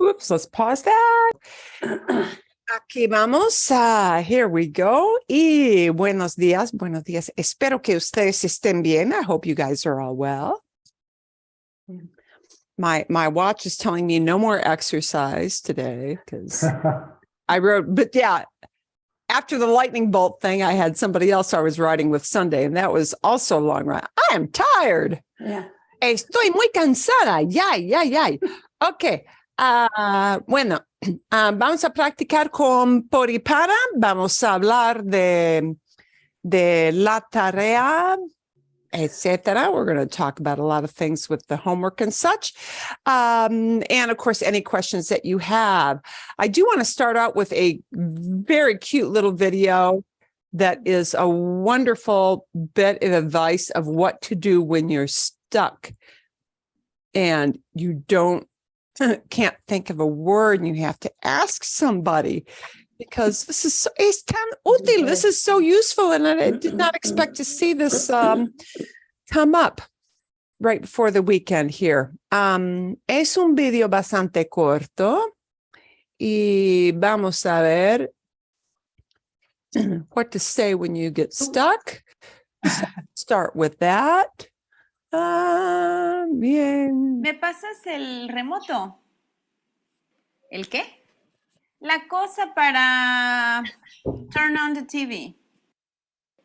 Oops, let's pause that. Aquí vamos. Here we go. Y buenos días, buenos días. Espero que ustedes estén bien. I hope you guys are all well. My watch is telling me no more exercise today because I wrote, but yeah, after the lightning bolt thing, I had somebody else I was riding with Sunday, and that was also a long ride. I am tired. Yeah. Estoy muy cansada. Yay. Okay. Bueno, vamos a practicar con por y para. Vamos a hablar de la tarea, etc. We're going to talk about a lot of things with the homework and such. And of course, any questions that you have. I do want to start out with a very cute little video that is a wonderful bit of advice of what to do when you're stuck and you can't think of a word and you have to ask somebody, because this is so, es tan útil. This is so useful, and I did not expect to see this come up right before the weekend here. Es un video bastante corto y vamos a ver what to say when you get stuck. Start with that. Bien. ¿Me pasas el remoto? ¿El qué? La cosa para turn on the TV.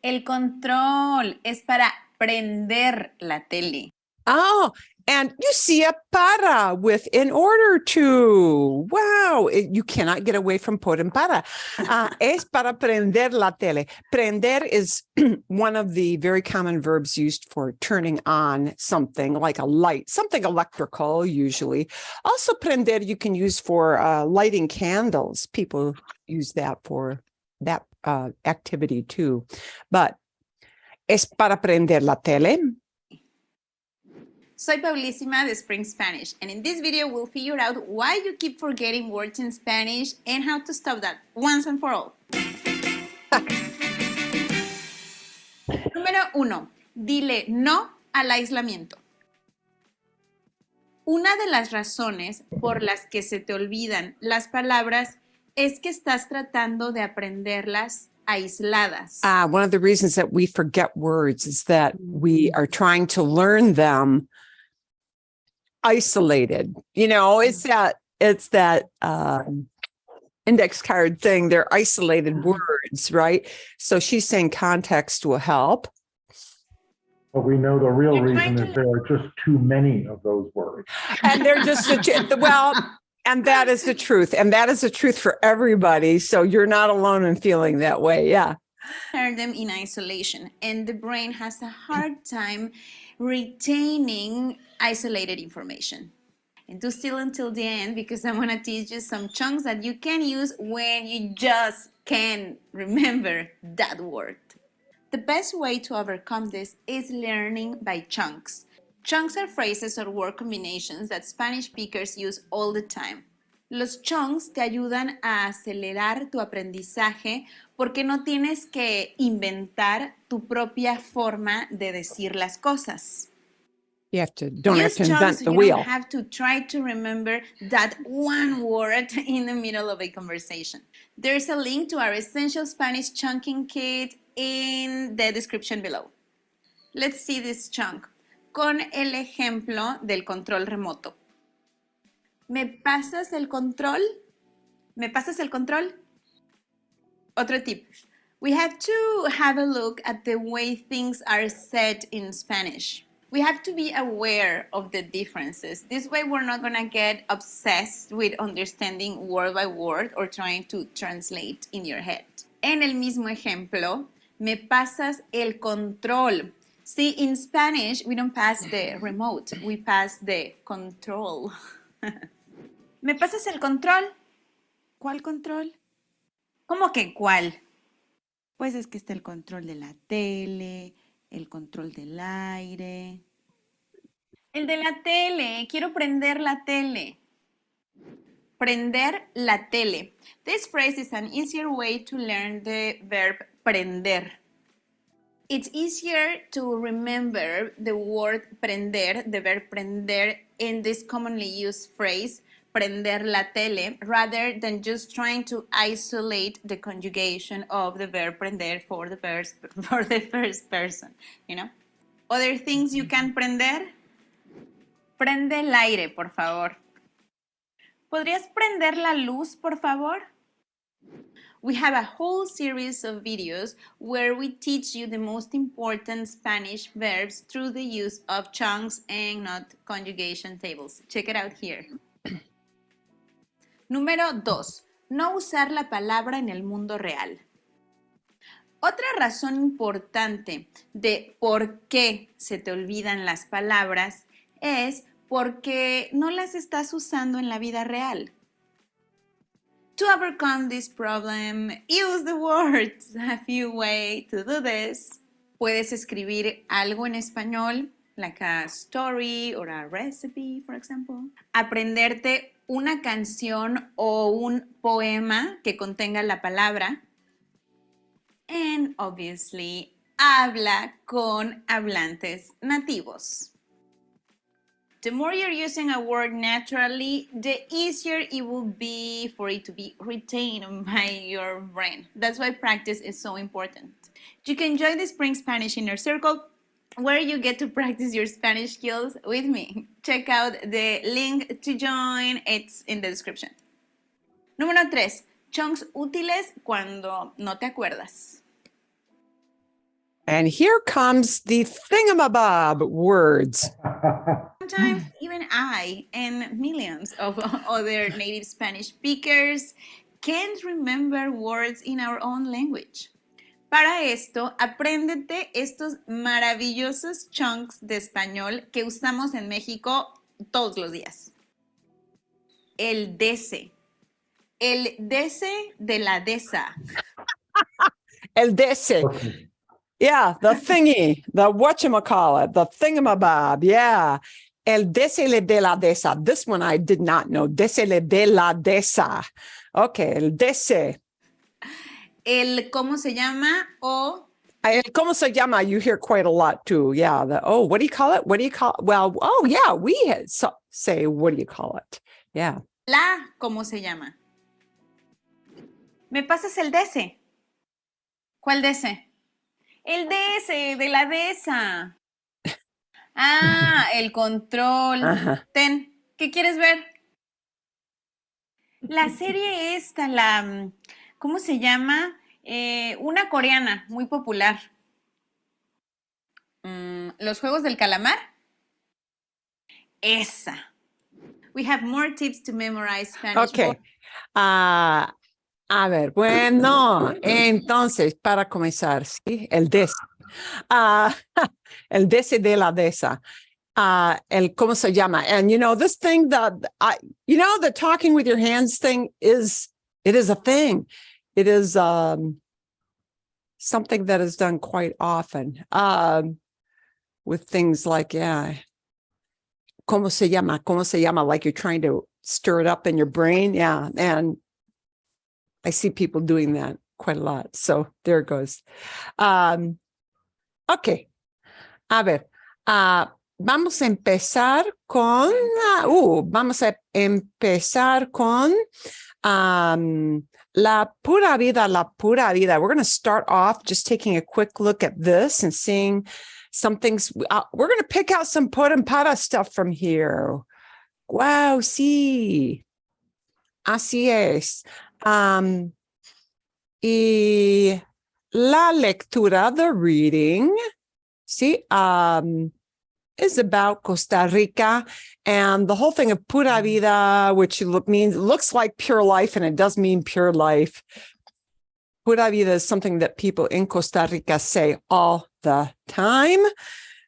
El control es para prender la tele. Oh, and you see a para with in order to. Wow, you cannot get away from por and para. Es para prender la tele. Prender is one of the very common verbs used for turning on something like a light, something electrical usually. Also, prender you can use for lighting candles. People use that for that activity too. But es para prender la tele. Soy Paulísima de Spring Spanish, and in this video we'll figure out why you keep forgetting words in Spanish and how to stop that once and for all. Número 1. Dile no al aislamiento. Una de las razones por las que se te olvidan las palabras es que estás tratando de aprenderlas aisladas. One of the reasons that we forget words is that we are trying to learn them isolated. You know, it's that index card thing. They're isolated words, right? So she's saying context will help. But we know the real reason is there are just too many of those words. And they're just, well, and that is the truth. And that is the truth for everybody. So you're not alone in feeling that way. Yeah. Learn them in isolation, and the brain has a hard time retaining isolated information. And do still until the end, because I'm going to teach you some chunks that you can use when you just can't remember that word. The best way to overcome this is learning by chunks. Chunks are phrases or word combinations that Spanish speakers use all the time. Los chunks te ayudan a acelerar tu aprendizaje porque no tienes que inventar tu propia forma de decir las cosas. You don't have to invent the wheel. You don't have to try to remember that one word in the middle of a conversation. There's a link to our Essential Spanish Chunking Kit in the description below. Let's see this chunk con el ejemplo del control remoto. ¿Me pasas el control? ¿Me pasas el control? Otro tip. We have to have a look at the way things are said in Spanish. We have to be aware of the differences. This way we're not going to get obsessed with understanding word by word or trying to translate in your head. En el mismo ejemplo, me pasas el control. See, in Spanish, we don't pass the remote, we pass the control. ¿Me pasas el control? ¿Cuál control? ¿Cómo que cuál? Pues es que está el control de la tele, el control del aire. El de la tele, quiero prender la tele. Prender la tele. This phrase is an easier way to learn the verb prender. It's easier to remember the word prender, the verb prender, in this commonly used phrase, prender la tele, rather than just trying to isolate the conjugation of the verb prender for the first person, you know? Other things you can prender. Prende el aire, por favor. ¿Podrías prender la luz, por favor? We have a whole series of videos where we teach you the most important Spanish verbs through the use of chunks and not conjugation tables. Check it out here. Número 2. No usar la palabra en el mundo real. Otra razón importante de por qué se te olvidan las palabras es porque no las estás usando en la vida real. To overcome this problem, use the words. A few ways to do this. Puedes escribir algo en español, like a story or a recipe, for example. Aprenderte una canción o un poema que contenga la palabra. And obviously, habla con hablantes nativos. The more you're using a word naturally, the easier it will be for it to be retained by your brain. That's why practice is so important. You can join the Spring Spanish Inner Circle, where you get to practice your Spanish skills with me. Check out the link to join. It's in the description. Número 3. Chunks útiles cuando no te acuerdas. And here comes the thingamabob words. Sometimes even I and millions of other native Spanish speakers can't remember words in our own language. Para esto, apréndete estos maravillosos chunks de español que usamos en México todos los días. El dese. El dese de la desa. El dese. Okay. Yeah, the thingy, the whatchamacallit, the thingamabob, yeah. El desele de la desa. This one I did not know. Desele de la desa. Okay, el dese. El cómo se llama o... El cómo se llama, you hear quite a lot too. Yeah, what do you call it? What do you call it? Well, oh yeah, we say, what do you call it? Yeah. La cómo se llama. ¿Me pasas el dese? ¿Cuál dese? El dese, de la desa. Ah, el control. Ajá. Ten, ¿qué quieres ver? La serie esta, ¿cómo se llama? Una coreana muy popular. ¿Los Juegos del Calamar? Esa. We have more tips to memorize Spanish. Okay. A ver, bueno, entonces, para comenzar, ¿sí? El dese. El dese de la desa. El cómo se llama. And you know, this thing that the talking with your hands thing it is a thing. It is something that is done quite often with things like, cómo se llama, like you're trying to stir it up in your brain. Yeah. And I see people doing that quite a lot. So there it goes. Okay. A ver, vamos a empezar con, la pura vida, la pura vida. We're going to start off just taking a quick look at this and seeing some things. We're going to pick out some por and para stuff from here. Wow, sí. Así es. Y la lectura, the reading, see, is about Costa Rica and the whole thing of pura vida, which looks like pure life, and it does mean pure life. Pura vida is something that people in Costa Rica say all the time,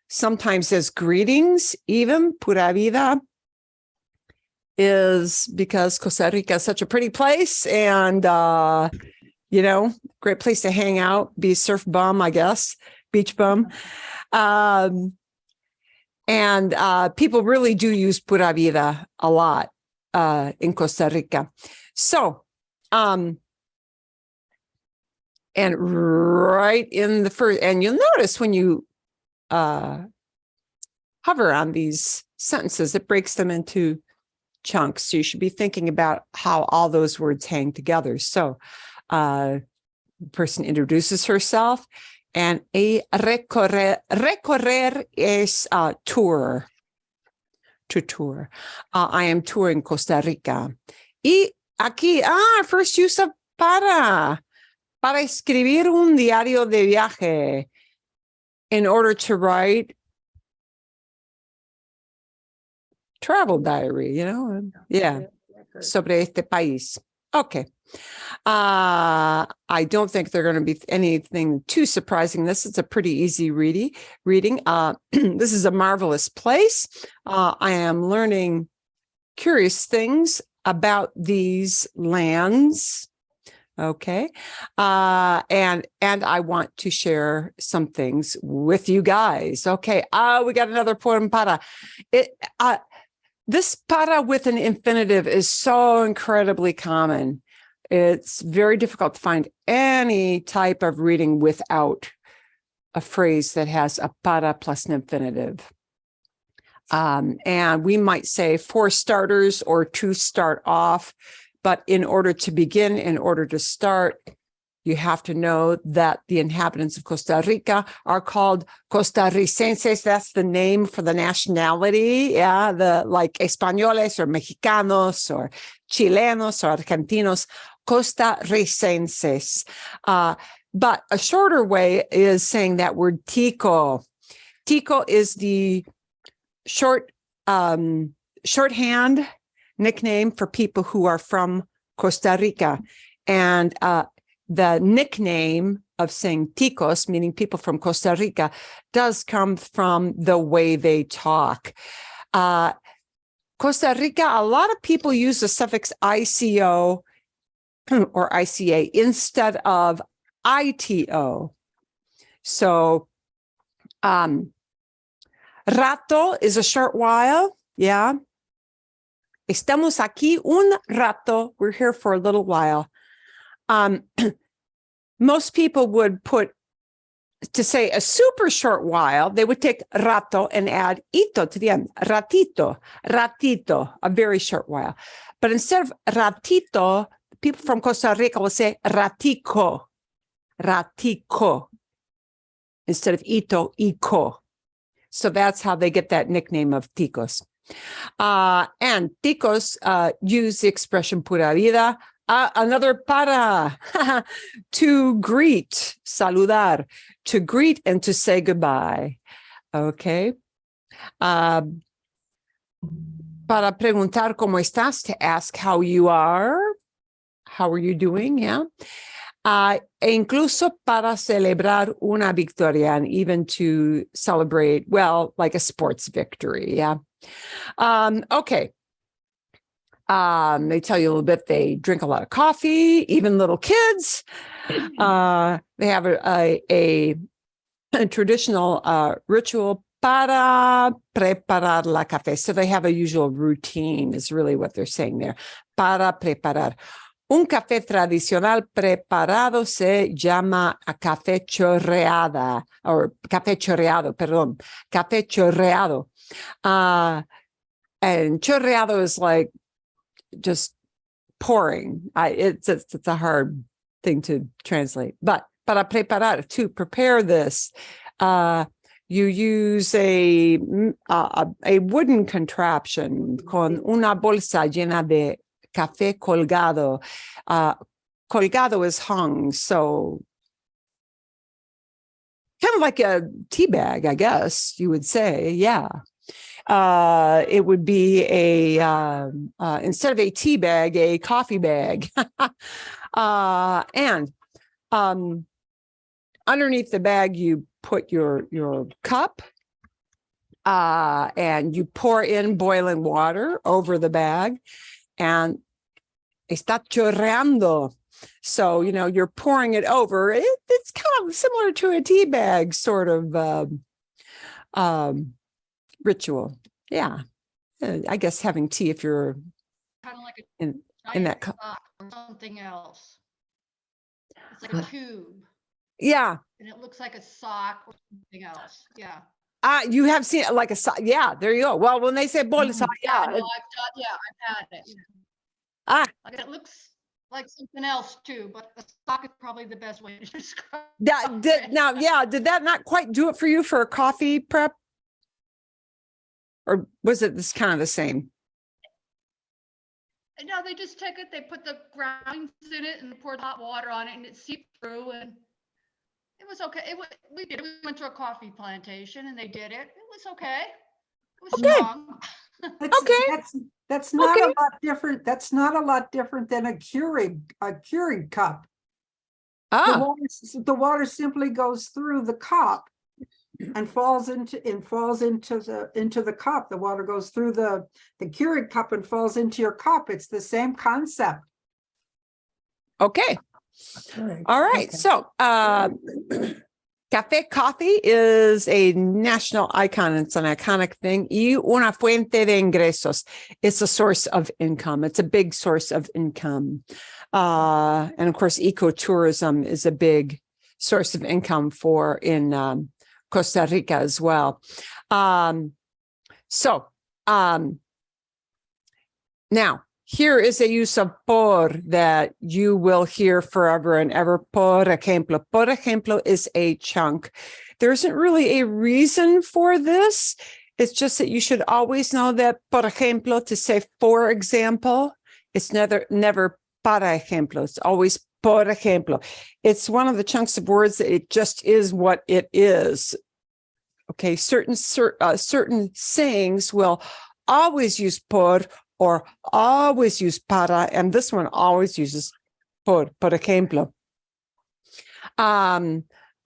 sometimes as greetings, even pura vida. Is because Costa Rica is such a pretty place and, great place to hang out, be a surf bum, I guess, beach bum. And people really do use pura vida a lot in Costa Rica. So And right in the first, and you'll notice when you hover on these sentences, it breaks them into chunks. So you should be thinking about how all those words hang together. So the person introduces herself, and recorrer es tour, to tour. I am touring Costa Rica. Y aquí, first use of para escribir un diario de viaje, in order to write travel diary, yeah, sobre este país. Okay. I don't think they're going to be anything too surprising. This is a pretty easy reading. This is a marvelous place. I am learning curious things about these lands. Okay. And I want to share some things with you guys. Okay. We got another poem para. This para with an infinitive is so incredibly common. It's very difficult to find any type of reading without a phrase that has a para plus an infinitive. And we might say for starters or to start off, but in order to begin, in order to start, you have to know that the inhabitants of Costa Rica are called costarricenses. That's the name for the nationality. Yeah, like españoles or mexicanos or chilenos or argentinos, costarricenses. But a shorter way is saying that word tico. Tico is the shorthand nickname for people who are from Costa Rica. And the nickname of saying ticos, meaning people from Costa Rica, does come from the way they talk. Costa Rica, a lot of people use the suffix ICO or ICA instead of ITO. So rato is a short while. Yeah. Estamos aquí un rato. We're here for a little while. Most people would put, to say a super short while, they would take rato and add ito to the end. Ratito, a very short while. But instead of ratito, people from Costa Rica will say ratico, instead of ito, ico. So that's how they get that nickname of ticos. And ticos use the expression pura vida. Another para, to greet, saludar, to greet and to say goodbye. Okay. Para preguntar cómo estás, to ask how you are. How are you doing? Yeah. E incluso para celebrar una victoria, and even to celebrate, well, like a sports victory. Yeah. Okay. They tell you a little bit, they drink a lot of coffee, even little kids. They have a traditional ritual para preparar la café. So they have a usual routine is really what they're saying there. Para preparar. Un café tradicional preparado se llama café chorreada, or café chorreado, perdón, café chorreado. And chorreado is like just pouring. It's a hard thing to translate. But para preparar, to prepare this, you use a wooden contraption con una bolsa llena de café colgado. Colgado is hung, so kind of like a tea bag, I guess you would say. Yeah. It would be instead of a tea bag, a coffee bag. And underneath the bag, you put your cup, and you pour in boiling water over the bag, and está chorreando. So, you're pouring it over. It's kind of similar to a tea bag sort of ritual. Yeah. I guess having tea if you're kind of like in that cup. or something else. It's like a tube, Yeah. and it looks like a sock or something else. Yeah. You have seen it like a sock. Yeah, there you go. Well, when they say bolsa, Yeah, yeah. no, I've had it. Ah, Like, it looks like something else too, but the sock is probably the best way to describe did that not quite do it for you for a coffee prep? Or was it this kind of the same? No, they just take it, they put the grounds in it and poured hot water on it and it seeped through and it was okay. We went to a coffee plantation and they did it. It was okay. It was Okay. strong. That's not Okay. a lot different. That's not a lot different than a Keurig cup. Ah, The water simply goes through the cup and falls into the cup. The water goes through the Keurig cup and falls into your cup. It's the same concept. okay. All right. So, coffee is a national icon. It's an iconic thing. Y una fuente de ingresos. It's a source of income. It's a big source of income. And of course, ecotourism is a big source of income in Costa Rica as well. Now, here is a use of por that you will hear forever and ever. Por ejemplo is a chunk. There isn't really a reason for this. It's just that you should always know that por ejemplo, to say for example, it's never para ejemplo. It's always por ejemplo. It's one of the chunks of words that it just is what it is. Okay, certain sayings will always use por or always use para, and this one always uses por ejemplo.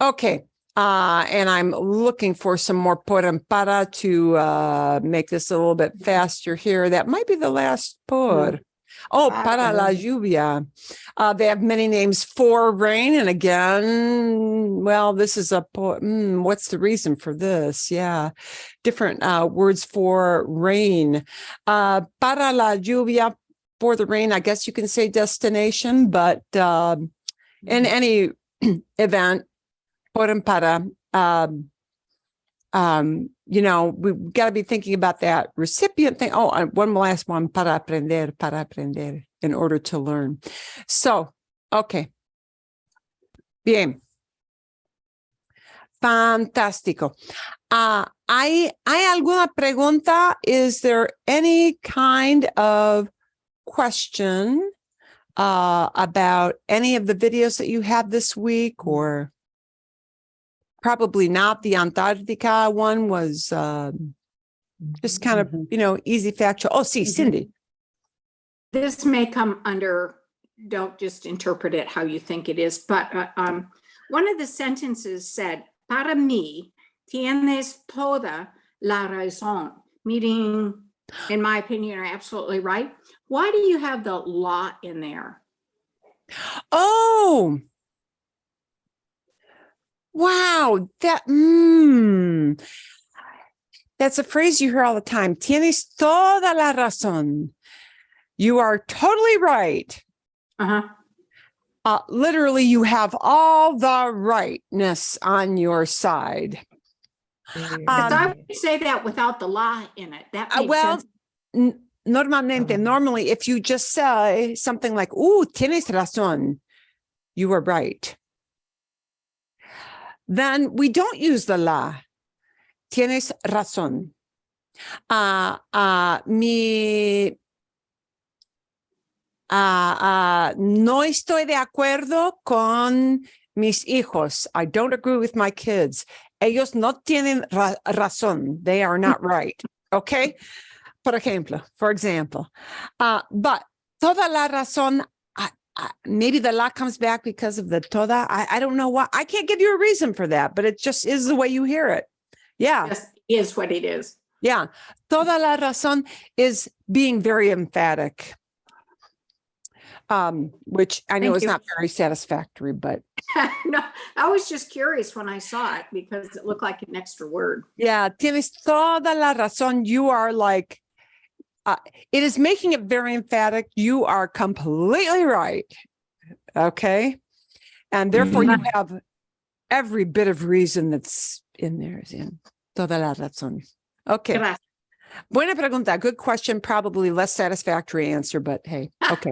Okay, and I'm looking for some more por and para to make this a little bit faster here. That might be the last por. Oh, para la lluvia. They have many names for rain. And again, well, this is what's the reason for this? Yeah, different words for rain. Para la lluvia, for the rain, I guess you can say destination, but in any event, por and para, we've got to be thinking about that recipient thing. Oh, one last one, para aprender, in order to learn. So, okay. Bien. Fantástico. ¿Hay alguna pregunta? Is there any kind of question about any of the videos that you had this week, or probably not? The Antarctica one was just kind of, easy factual. Oh, see, Cindy. This may come under, don't just interpret it how you think it is, but one of the sentences said, para mí, tienes toda la razón, meaning, in my opinion, you're absolutely right. Why do you have the la in there? Oh, wow. That's a phrase you hear all the time. Tienes toda la razón. You are totally right. Literally, you have all the rightness on your side. I would say that without the la in it. That makes sense. Normally, if you just say something like, tienes razón, you are right, then we don't use the la. Tienes razón. No estoy de acuerdo con mis hijos. I don't agree with my kids. Ellos no tienen razón. They are not right. Okay? For example. But toda la razón, maybe the la comes back because of the toda. I don't know why. I can't give you a reason for that, but it just is the way you hear it. Yeah. Just is what it is. Yeah. Toda la razón is being very emphatic. Which I know is not very satisfactory, but No, I was just curious when I saw it because it looked like an extra word. yeah, tienes toda la razón. You are like, it is making it very emphatic. You are completely right. Okay. And therefore you have every bit of reason that's in there is in toda la razón. Okay. Gracias. Buena pregunta. Good question. Probably less satisfactory answer, but hey, okay.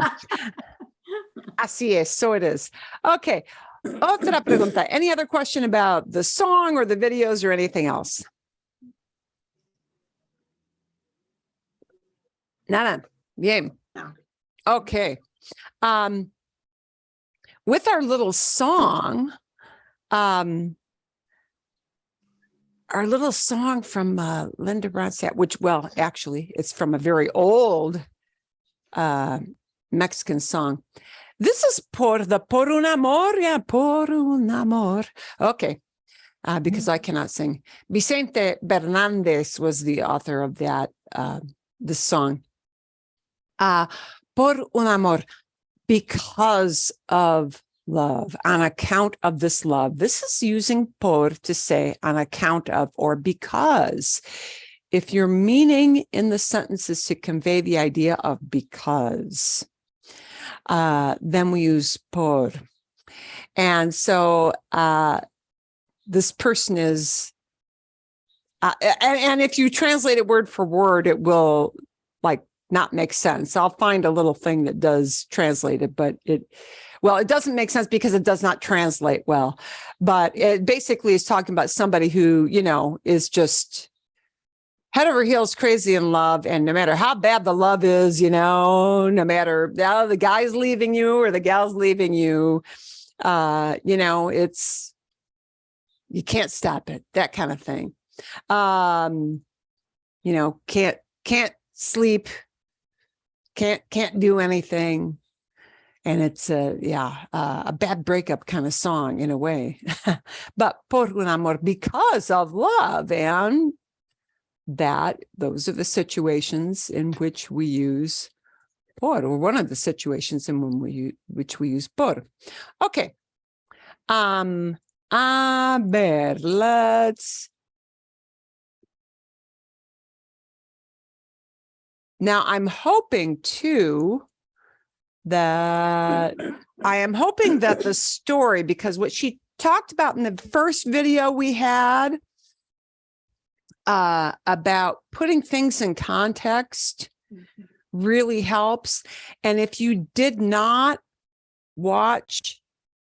Así es. So it is. Okay. Otra pregunta. Any other question about the song or the videos or anything else? Nada. Bien. No. Okay. With our little song, our little song from Linda Ronstadt, which, well, actually, it's from a very old Mexican song. This is por un amor, yeah, por un amor. Okay, because I cannot sing. Vicente Bernandez was the author of that, this song. Por un amor, because of love, on account of this love. This is using por to say on account of or because. If your meaning in the sentence is to convey the idea of because, then we use por. And so this person is, and if you translate it word for word, it will like not make sense. I'll find a little thing that does translate it, but it doesn't make sense because it does not translate well. But it basically is talking about somebody who, you know, is just head over heels crazy in love. And no matter how bad the love is, you know, no matter the guy's leaving you or the gal's leaving you, you know, you can't stop it, that kind of thing. You know, can't sleep, can't do anything. And it's a bad breakup kind of song in a way. But por un amor, because of love, and those are the situations in which we use por, or one of the situations in which we use por. Okay. A ver, now I'm hoping too that the story, because what she talked about in the first video we had about putting things in context really helps. And if you did not watch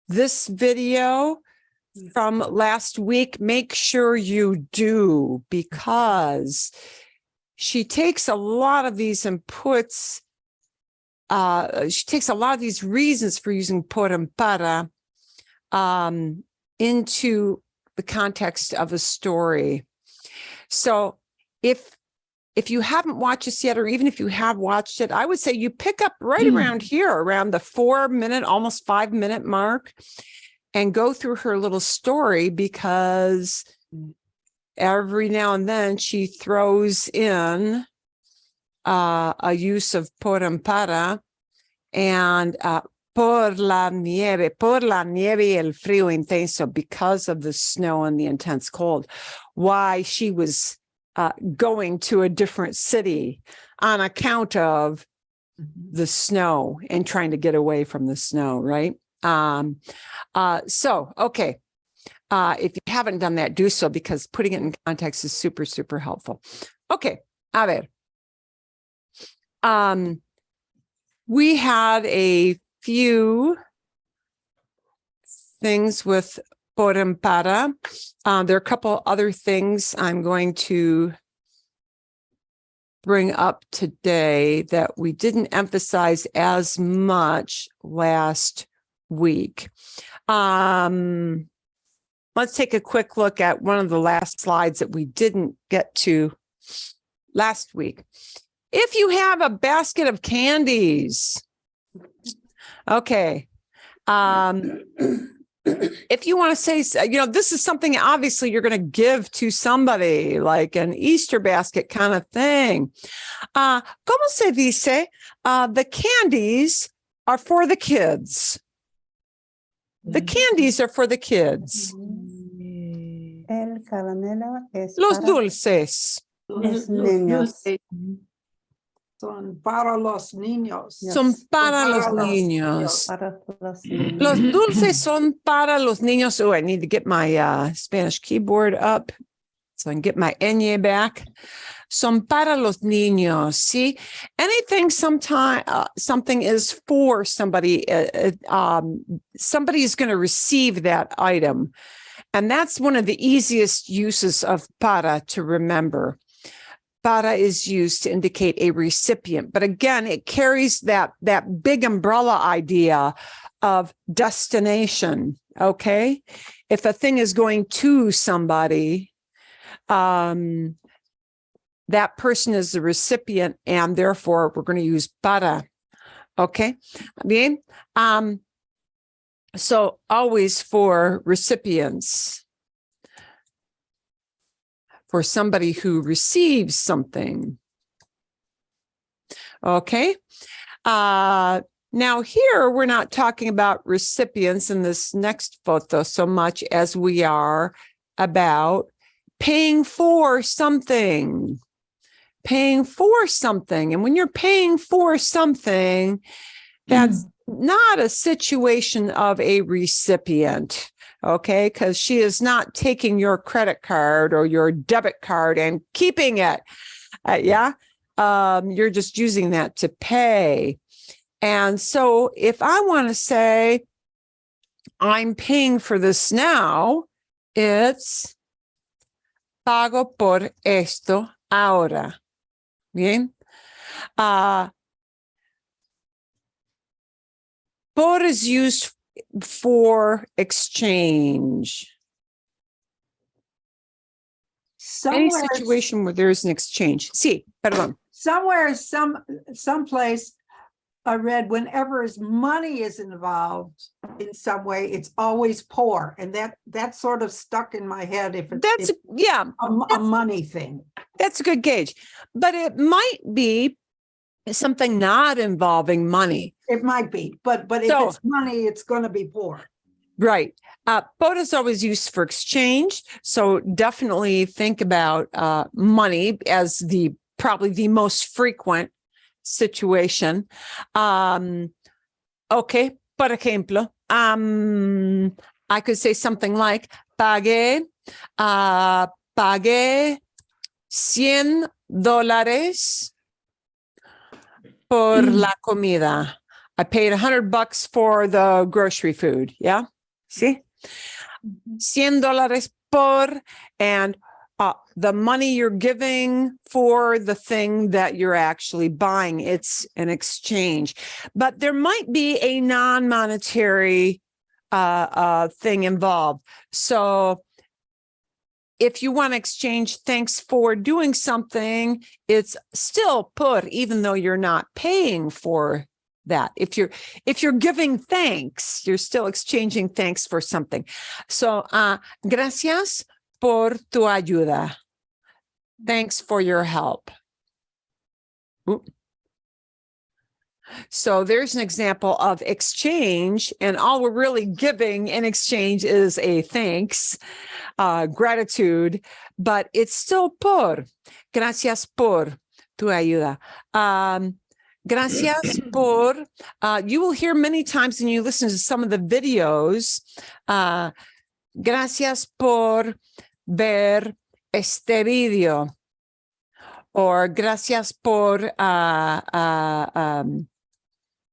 this video from last week, make sure you do, because she takes a lot of these and puts she takes a lot of these reasons for using por and para into the context of a story. So if you haven't watched this yet, or even if you have watched it, I would say you pick up right around here, around the 4-minute, almost 5-minute mark, and go through her little story, because every now and then she throws in a use of por and para, and por la nieve y el frío intenso, because of the snow and the intense cold, why she was going to a different city on account of the snow and trying to get away from the snow, right? So, okay. If you haven't done that, do so, because putting it in context is super, super helpful. Okay, a ver. We had a few things with por and para. There are a couple other things I'm going to bring up today that we didn't emphasize as much last week. Let's take a quick look at one of the last slides that we didn't get to last week. If you have a basket of candies, okay. If you want to say, you know, this is something obviously you're going to give to somebody, like an Easter basket kind of thing. ¿Cómo se dice? The candies are for the kids. The candies are for the kids. El caramelo es Los para dulces. los niños. Son para los niños. Yes. Son para los Para los niños. Para los Los niños. dulces son para los niños. Oh, I need to get my Spanish keyboard up so I can get my ñ back. Son para los niños. See, anything something is for somebody. Somebody is going to receive that item. And that's one of the easiest uses of para to remember. Para is used to indicate a recipient, but again, it carries that big umbrella idea of destination. Okay, if a thing is going to somebody, that person is the recipient, and therefore we're going to use para. Okay, bien. So always for recipients. For somebody who receives something. Okay. Now here, we're not talking about recipients in this next photo so much as we are about paying for something. Paying for something. And when you're paying for something, that's not a situation of a recipient. Okay, because she is not taking your credit card or your debit card and keeping it. You're just using that to pay. And so if I want to say, I'm paying for this now, it's pago por esto ahora. Bien. Por is used for exchange. Any Somewhere, situation where there is an exchange. Sí, perdón. somewhere, someplace I read whenever money is involved in some way, it's always poor. And that sort of stuck in my head if it's a money thing. That's a good gauge. But it might be something not involving money. It might be, but if it's money, it's going to be poor. Right. Por is always used for exchange. So definitely think about money as probably the most frequent situation. Okay. Por ejemplo, I could say something like pagué $100 por la comida. I paid $100 for the grocery food. Yeah. See? $100 por, and the money you're giving for the thing that you're actually buying. It's an exchange. But there might be a non-monetary thing involved. So if you want to exchange thanks for doing something, it's still por, even though you're not paying for that. If you're giving thanks, you're still exchanging thanks for something. So, gracias por tu ayuda. Thanks for your help. Ooh. So there's an example of exchange, and all we're really giving in exchange is a thanks, gratitude, but it's still por. Gracias por tu ayuda. Gracias por, you will hear many times when you listen to some of the videos, gracias por ver este video, or gracias por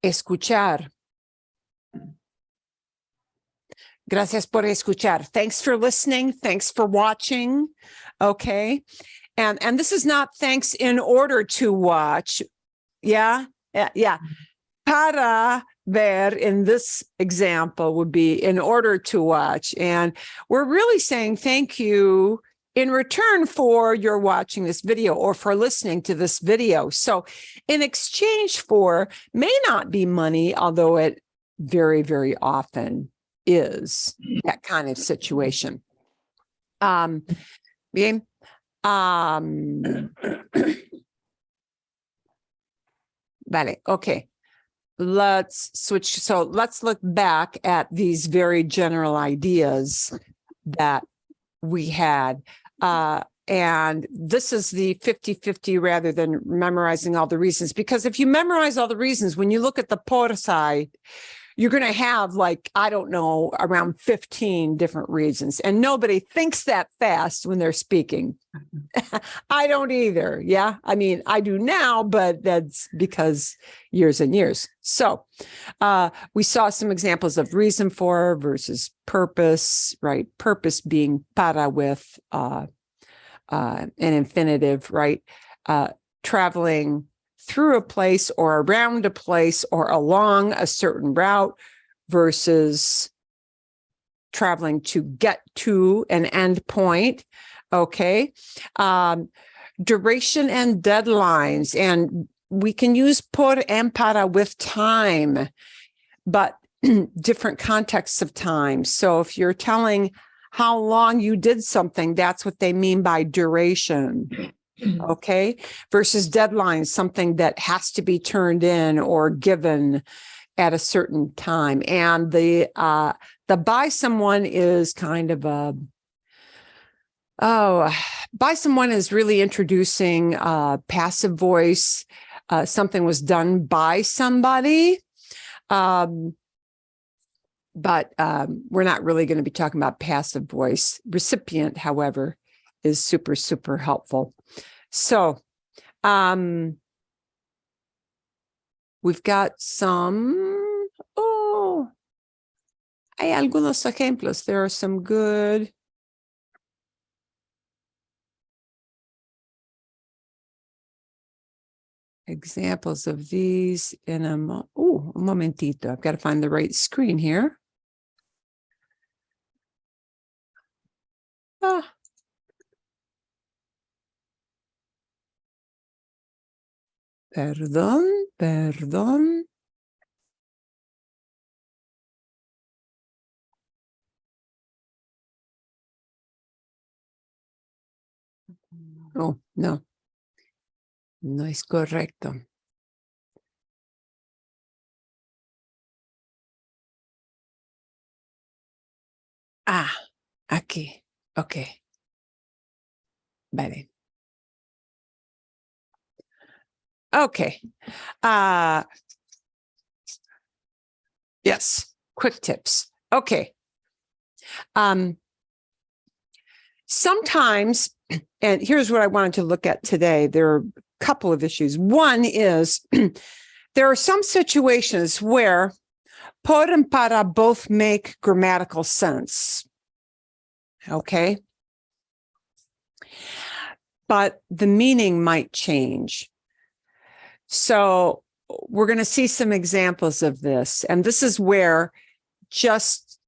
escuchar. Gracias por escuchar. Thanks for listening. Thanks for watching. Okay. And this is not thanks in order to watch. Yeah. Para ver in this example would be in order to watch. And we're really saying thank you in return for your watching this video or for listening to this video. So in exchange for may not be money, although it very, very often is that kind of situation. Bien. Vale, okay. Let's switch. So let's look back at these very general ideas that we had. And this is the 50-50 rather than memorizing all the reasons. Because if you memorize all the reasons, when you look at the por side, you're going to have like, I don't know, around 15 different reasons. And nobody thinks that fast when they're speaking. I don't either. Yeah. I mean, I do now, but that's because years and years. So we saw some examples of reason for versus purpose, right? Purpose being para with an infinitive, right? Traveling through a place or around a place or along a certain route versus traveling to get to an end point. Okay. Duration and deadlines. And we can use por and para with time, but different contexts of time. So if you're telling how long you did something, that's what they mean by duration. Okay. Versus deadlines, something that has to be turned in or given at a certain time. And the by someone is kind of by someone is really introducing passive voice. Something was done by somebody. But we're not really going to be talking about passive voice. Recipient, however, is super, super helpful. So we've got some, hay algunos ejemplos. There are some good examples of these in un momentito. I've got to find the right screen here. Perdón. Oh, no. No es correcto. Aquí. Okay. Vale. Okay. Yes. Quick tips. Okay. Sometimes, and here's what I wanted to look at today. There are a couple of issues. One is there are some situations where por and para both make grammatical sense. Okay. But the meaning might change. So we're going to see some examples of this. And this is where just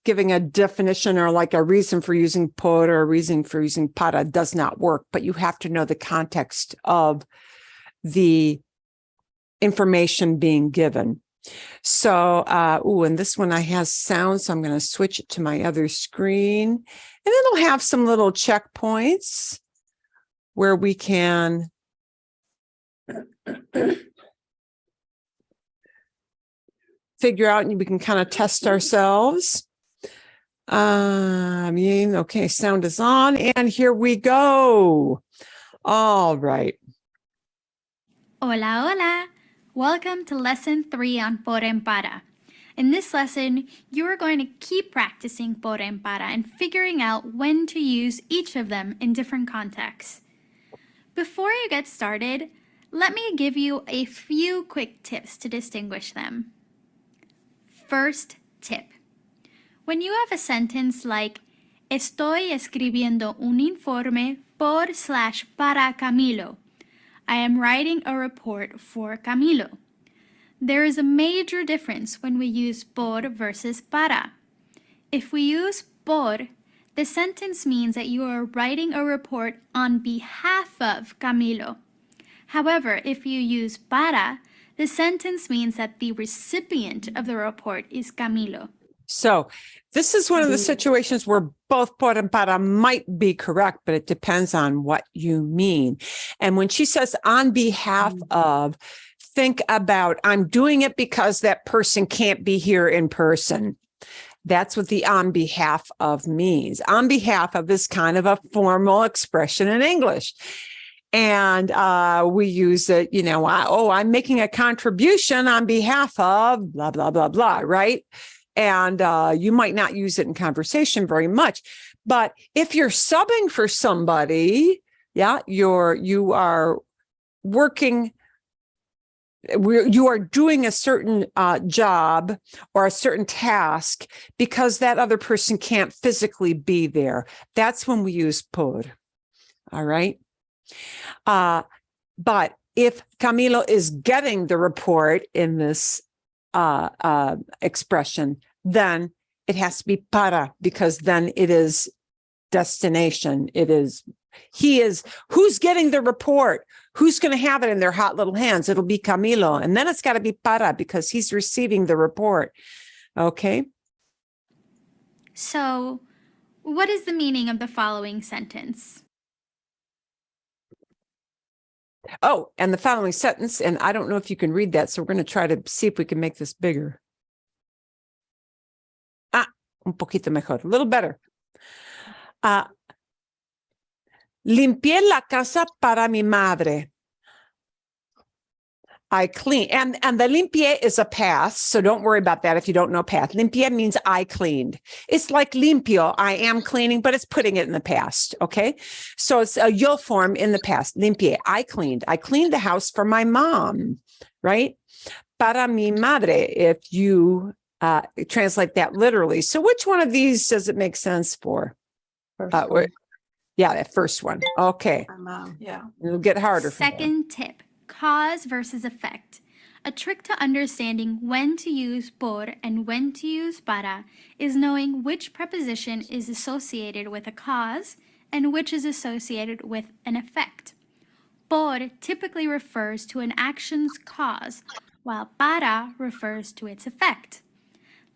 giving a definition or like a reason for using por or a reason for using para does not work, but you have to know the context of the information being given. So, and this one I has sound, so I'm going to switch it to my other screen. And it'll have some little checkpoints where we can figure out and we can kind of test ourselves. Okay, sound is on, and here we go. All right. Hola, hola. Welcome to lesson 3 on por and para. In this lesson, you are going to keep practicing por and para and figuring out when to use each of them in different contexts. Before you get started, let me give you a few quick tips to distinguish them. First tip. When you have a sentence like, estoy escribiendo un informe por/para Camilo. I am writing a report for Camilo. There is a major difference when we use por versus para. If we use por, the sentence means that you are writing a report on behalf of Camilo. However, if you use para, the sentence means that the recipient of the report is Camilo. So this is one of the situations where both por and para might be correct, but it depends on what you mean. And when she says on behalf of, think about, I'm doing it because that person can't be here in person. That's what the on behalf of means. On behalf of is kind of a formal expression in English. And we use it, I'm making a contribution on behalf of blah, blah, blah, blah, right? And you might not use it in conversation very much. But if you're subbing for somebody, you are working, you are doing a certain job or a certain task because that other person can't physically be there. That's when we use por. All right. But if Camilo is getting the report in this expression, then it has to be para, because then it is destination. Who's getting the report? Who's going to have it in their hot little hands? It'll be Camilo. And then it's got to be para because he's receiving the report. Okay. So, what is the meaning of the following sentence? Oh, and the following sentence, and I don't know if you can read that, so we're going to try to see if we can make this bigger. Un poquito mejor, a little better. Limpié la casa para mi madre. I clean, and the limpié is a past, so don't worry about that if you don't know past. Limpié means I cleaned. It's like limpio, I am cleaning, but it's putting it in the past, okay? So it's a yo form in the past, limpié, I cleaned. I cleaned the house for my mom, right? Para mi madre, if you translate that literally. So which one of these does it make sense for? That first one. Okay. Yeah. It'll get harder. Second tip, cause versus effect. A trick to understanding when to use por and when to use para is knowing which preposition is associated with a cause and which is associated with an effect. Por typically refers to an action's cause, while para refers to its effect.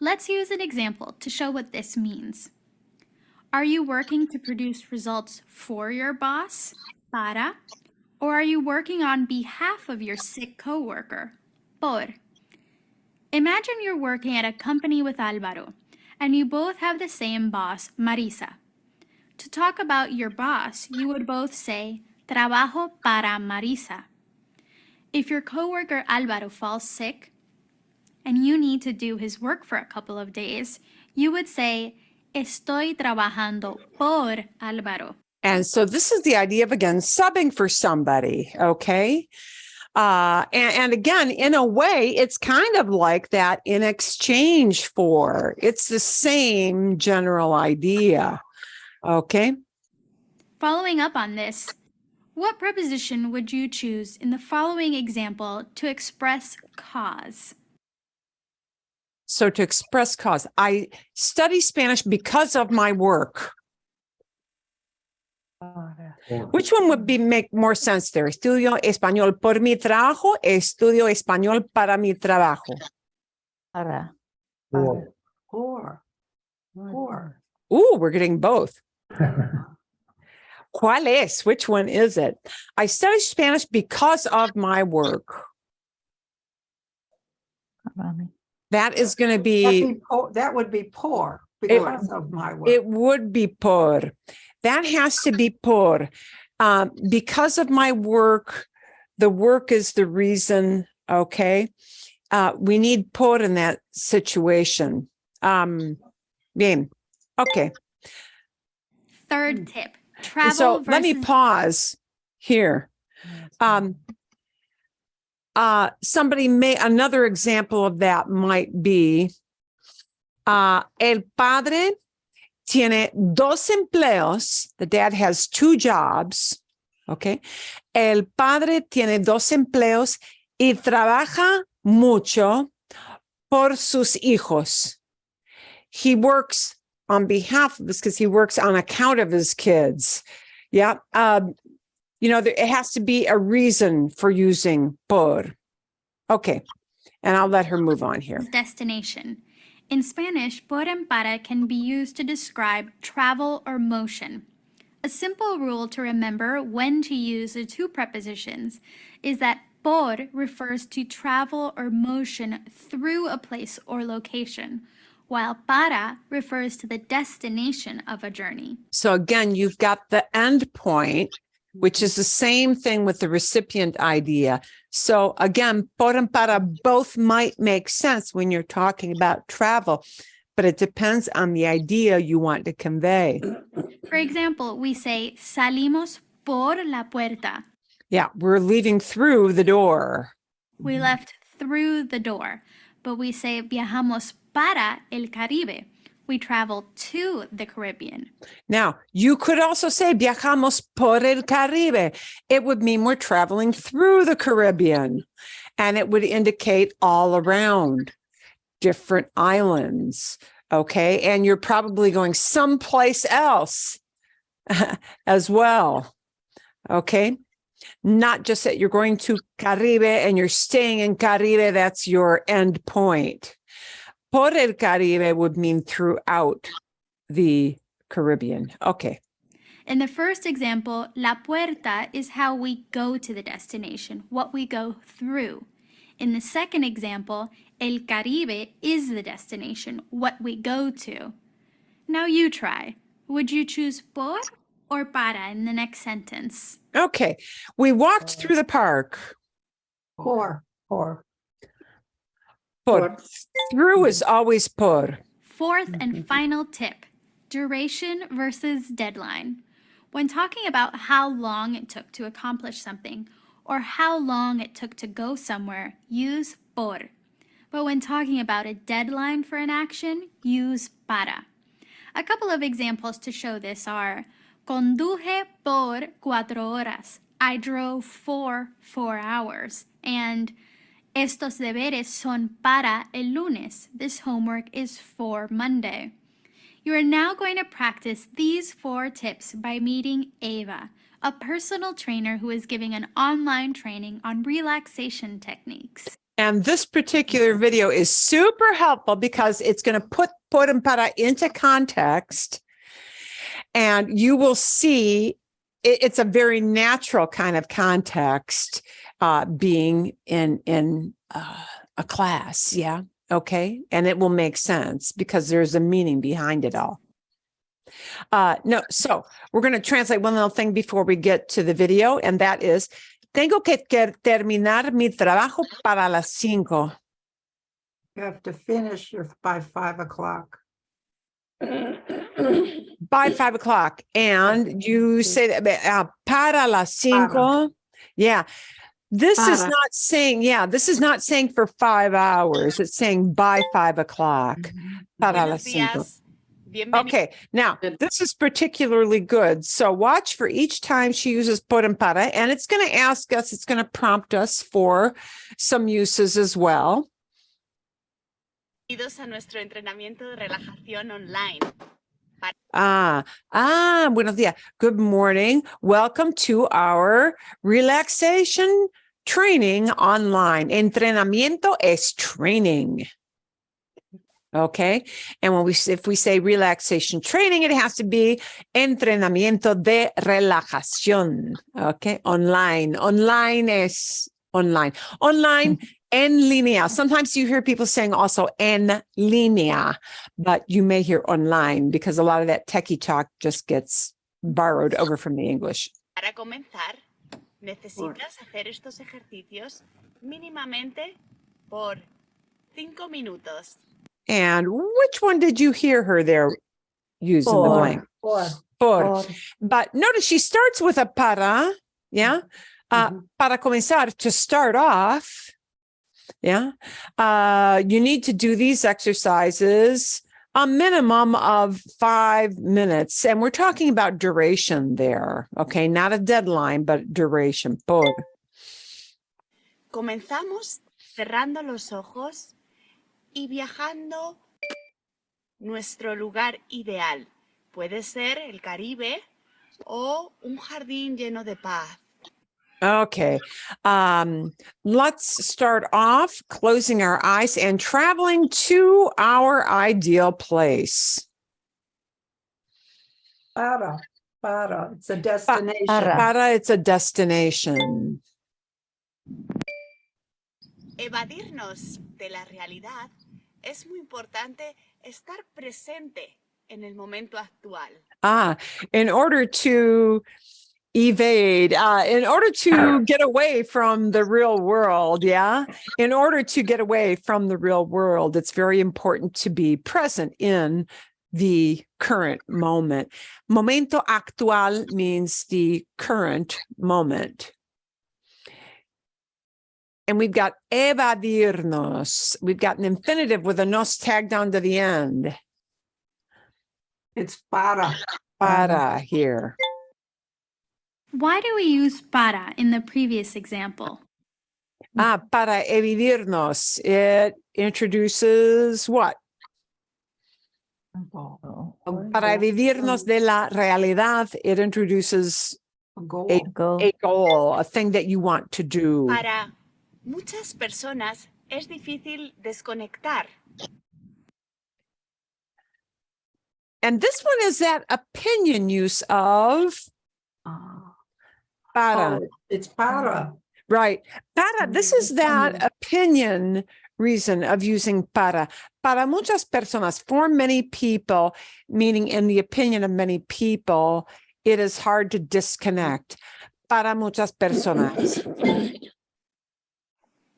Let's use an example to show what this means. Are you working to produce results for your boss, para, or are you working on behalf of your sick coworker, por? Imagine you're working at a company with Álvaro, and you both have the same boss, Marisa. To talk about your boss, you would both say, trabajo para Marisa. If your coworker Álvaro falls sick, and you need to do his work for a couple of days, you would say, estoy trabajando por Álvaro. And so this is the idea of, again, subbing for somebody, okay? And again, in a way, it's kind of like that in exchange for. It's the same general idea, okay? Following up on this, what preposition would you choose in the following example to express cause? So to express cause, I study Spanish because of my work. Which one would make more sense there? Estudio español por mi trabajo, estudio español para mi trabajo. Para. Or. Ooh, we're getting both. ¿Cuál es? Which one is it? I study Spanish because of my work. That is going to be... That would be por because of my work. It would be por. That has to be por. Because of my work, the work is the reason, okay? We need por in that situation. Bien. Okay. Third tip, travel So versus... let me pause here. Another example of that might be, el padre tiene dos empleos. The dad has two jobs. Okay. El padre tiene dos empleos y trabaja mucho por sus hijos. He works on behalf of this because he works on account of his kids. Yeah. It has to be a reason for using por. Okay. And I'll let her move on here. Destination. In Spanish, por and para can be used to describe travel or motion. A simple rule to remember when to use the two prepositions is that por refers to travel or motion through a place or location, while para refers to the destination of a journey. So again, you've got the end point, which is the same thing with the recipient idea. So again, por and para both might make sense when you're talking about travel, but it depends on the idea you want to convey. For example, we say salimos por la puerta. Yeah, we're leaving through the door. We left through the door, but we say viajamos para el Caribe. We travel to the Caribbean. Now, you could also say viajamos por el Caribe. It would mean we're traveling through the Caribbean, and it would indicate all around different islands. Okay, and you're probably going someplace else as well. Okay. Not just that you're going to Caribe and you're staying in Caribe, that's your end point. Por el Caribe would mean throughout the Caribbean. Okay. In the first example, la puerta is how we go to the destination, what we go through. In the second example, el Caribe is the destination, what we go to. Now you try. Would you choose por or para in the next sentence? Okay. We walked through the park. Por. Por. Por. Through is always por. Fourth and final tip, duration versus deadline. When talking about how long it took to accomplish something or how long it took to go somewhere, use por. But when talking about a deadline for an action, use para. A couple of examples to show this are conduje por 4 horas. I drove for 4 hours. And estos deberes son para el lunes. This homework is for Monday. You are now going to practice these 4 tips by meeting Eva, a personal trainer who is giving an online training on relaxation techniques. And this particular video is super helpful because it's going to put por and para into context. And you will see it's a very natural kind of context being in a class. Yeah. Okay. And it will make sense because there's a meaning behind it all. No, so we're going to translate one little thing before we get to the video, and that is, tengo que terminar mi trabajo para las 5. You have to finish by 5 o'clock. By 5 o'clock. And you say that para las 5. Para. Yeah. This is Para. not saying, this is not saying for 5 hours. It's saying by 5 o'clock. Para las 5. Okay, now this is particularly good. So watch for each time she uses por and para, and it's going to ask us, it's going to prompt us for some uses as well. Bienvenidos a nuestro entrenamiento de relajación online. Buenos días. Good morning. Welcome to our relaxation training online. Entrenamiento es training. Okay. And if we say relaxation training, it has to be entrenamiento de relajación. Okay. Online. Online es online. Online en línea. Sometimes you hear people saying also en línea, but you may hear online because a lot of that techie talk just gets borrowed over from the English. Para comenzar, necesitas hacer estos ejercicios mínimamente por 5 minutos. And which one did you hear her there using the blank? Por. But notice she starts with a para, yeah? Para comenzar, to start off, yeah? You need to do these exercises a minimum of 5 minutes. And we're talking about duration there, okay? Not a deadline, but duration. Por. Comenzamos cerrando los ojos y viajando nuestro lugar ideal. Puede ser el Caribe o un jardín lleno de paz. Okay. Let's start off closing our eyes and traveling to our ideal place. Para. It's a destination. Para, it's a destination. Evadirnos de la realidad es muy importante estar presente en el momento actual. In order to evade, in order to get away from the real world, yeah? In order to get away from the real world, it's very important to be present in the current moment. Momento actual means the current moment. And we've got evadirnos. We've got an infinitive with a nos tagged onto the end. It's para. Para here. Why do we use para in the previous example? Para evadirnos. It introduces what? Para evadirnos de la realidad, it introduces A goal. a goal, a thing that you want to do. Para muchas personas es difícil desconectar. And this one is that opinion use of para. Oh, it's para. Right. Para, this is that opinion reason of using para. Para muchas personas, for many people, meaning in the opinion of many people, it is hard to disconnect. Para muchas personas.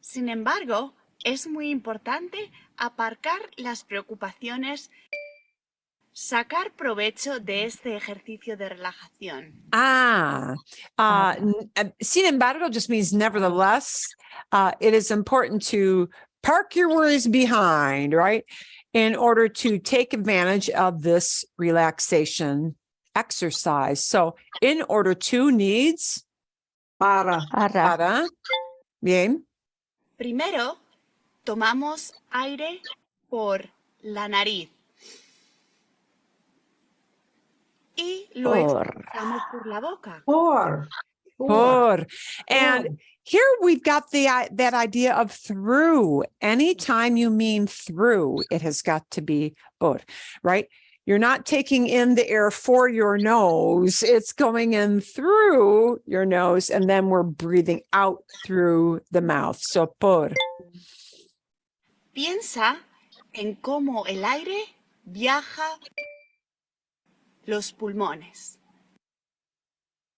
Sin embargo, es muy importante aparcar las preocupaciones, sacar provecho de este ejercicio de relajación. Sin embargo just means nevertheless. It is important to park your worries behind, right? In order to take advantage of this relaxation exercise. So in order to needs Para. para. Bien. Primero, tomamos aire por la nariz y lo expulsamos por la boca. Por. And here we've got that idea of through. Anytime you mean through, it has got to be por, right? You're not taking in the air for your nose. It's going in through your nose, and then we're breathing out through the mouth. So por. Piensa en cómo el aire viaja los pulmones.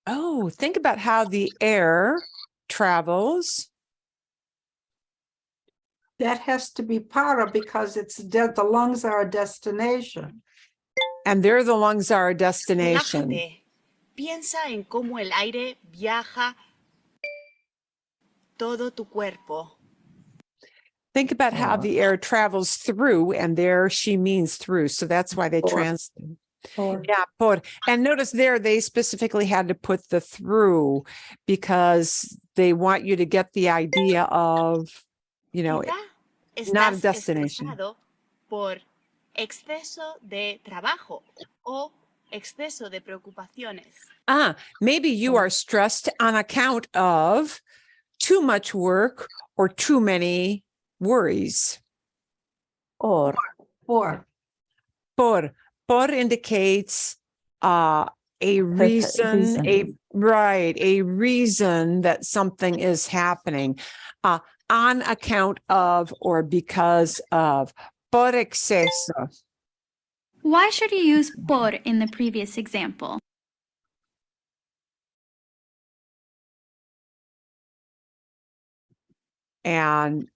Oh, think about how the air travels. That has to be para because the lungs are a destination. And there the lungs are a destination. Relájate. Piensa en cómo el aire viaja todo tu cuerpo. Think about how the air travels through, and there she means through. So that's why they translate. Yeah, por. And notice there they specifically had to put the through because they want you to get the idea of, you know, Quizá not a estás destination. estresado por exceso de trabajo o exceso de preocupaciones. Maybe you are stressed on account of too much work or too many worries. Por. Por indicates a reason, a reason that something is happening on account of or because of. Por exceso. Why should you use por in the previous example? And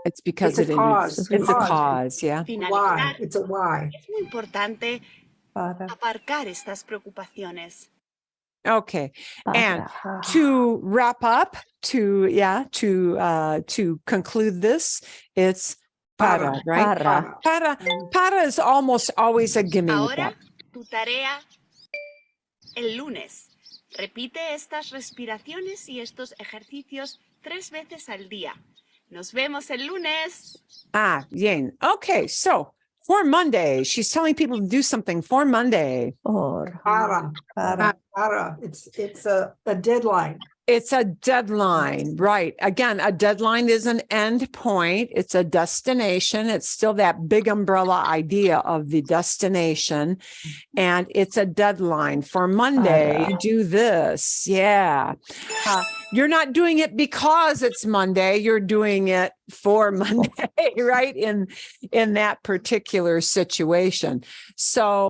it's because It's a cause. It's a cause, yeah. Why? It's a why. Es muy importante aparcar estas preocupaciones. Okay. And to wrap up, to conclude this, it's para, right? Para is almost always a gimme. Ahora, tu tarea el lunes. Repite estas respiraciones y estos ejercicios 3 veces al día. Nos vemos el lunes. Bien. Okay, so for Monday, she's telling people to do something for Monday. Para. It's a deadline. It's a deadline, right? Again, a deadline is an end point. It's a destination. It's still that big umbrella idea of the destination. And it's a deadline. For Monday, you do this. Yeah. You're not doing it because it's Monday. You're doing it for Monday, right? In that particular situation. So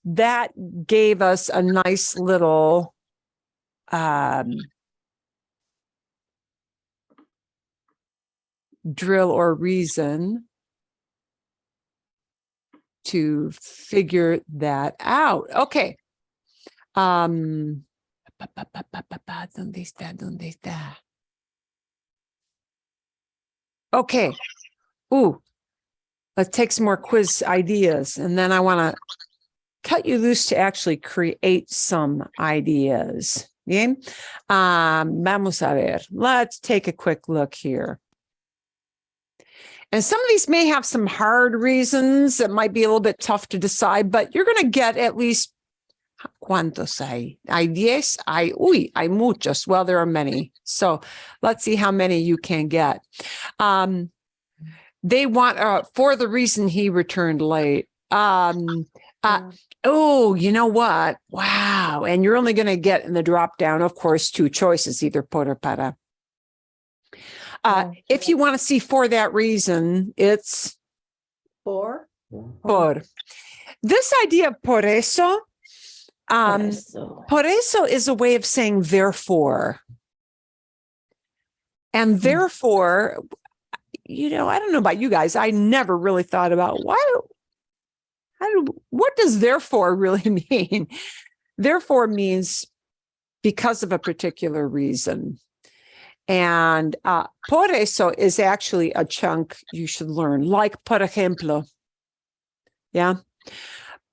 that gave us a nice little drill or reason to figure that out. Okay. ¿Dónde está? Okay. Ooh, let's take some more quiz ideas, and then I want to cut you loose to actually create some ideas. Bien. Vamos a ver. Let's take a quick look here. And some of these may have some hard reasons that might be a little bit tough to decide, but you're going to get at least, ¿cuántos hay? Hay 10? Hay muchos. Well, there are many. So let's see how many you can get. They want, for the reason he returned late. Oh, you know what? Wow. And you're only going to get in the drop down, of course, 2 choices, either por or para. If you want to see for that reason, it's Por. This idea of por eso, por eso is a way of saying therefore. And therefore, you know, I don't know about you guys. I never really thought about what does therefore really mean? Therefore means because of a particular reason. And por eso is actually a chunk you should learn, like por ejemplo. Yeah.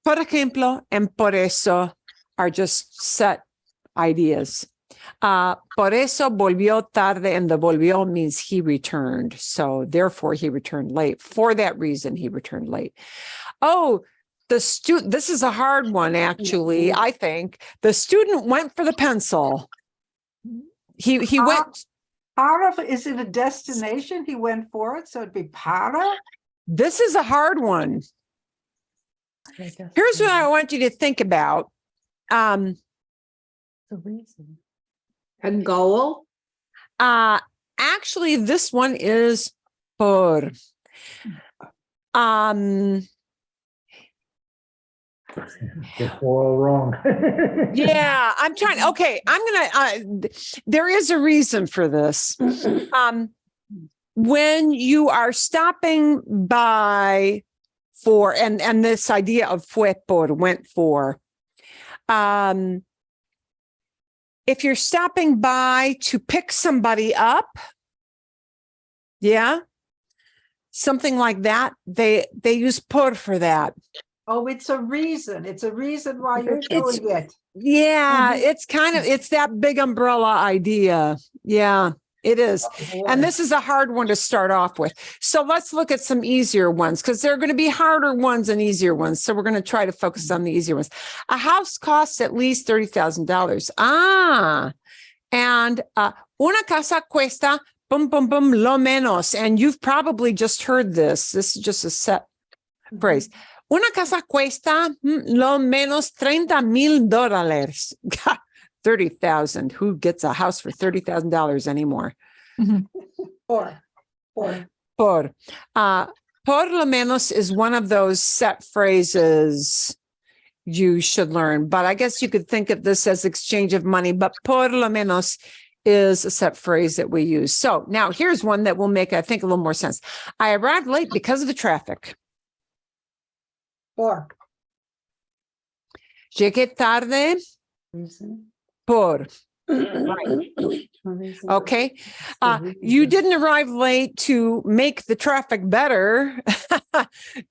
Por ejemplo and por eso are just set ideas. Por eso volvió tarde, and the volvió means he returned. So therefore he returned late. For that reason, he returned late. Oh, the student, this is a hard one, actually, I think. The student went for the pencil. He went. Para, is it a destination? He went for it, so it'd be para. This is a hard one. Here's what I want you to think about. The reason. A goal? Actually, this one is por. They're all wrong. Yeah, I'm trying. Okay, I'm gonna. There is a reason for this. When you are stopping by for, and this idea of fue por, went for. If you're stopping by to pick somebody up, yeah, something like that, they use por for that. Oh, it's a reason. It's a reason why you're doing it. Yeah, it's kind of, it's that big umbrella idea. Yeah, it is. And this is a hard one to start off with. So let's look at some easier ones, because there are going to be harder ones and easier ones. So we're going to try to focus on the easier ones. A house costs at least $30,000. And una casa cuesta, bum, bum, bum, lo menos. And you've probably just heard this. This is just a set phrase. Una casa cuesta lo menos $30,000. 30,000. Who gets a house for $30,000 anymore? Por. Por lo menos is one of those set phrases you should learn. But I guess you could think of this as exchange of money. But por lo menos is a set phrase that we use. So now here's one that will make, I think, a little more sense. I arrived late because of the traffic. Por. Llegué tarde por. Right. Okay. You didn't arrive late to make the traffic better,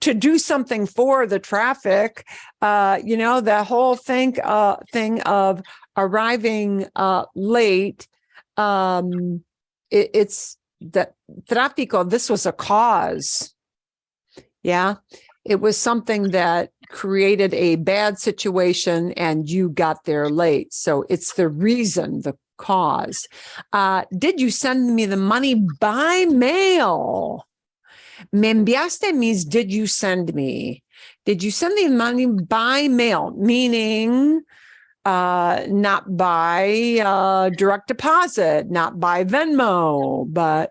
to do something for the traffic. You know, the whole thing of arriving late. It's the tráfico. This was a cause. Yeah. It was something that created a bad situation and you got there late. So it's the reason, the cause. Did you send me the money by mail? Me enviaste means did you send me? Did you send the money by mail? Meaning not by direct deposit, not by Venmo, but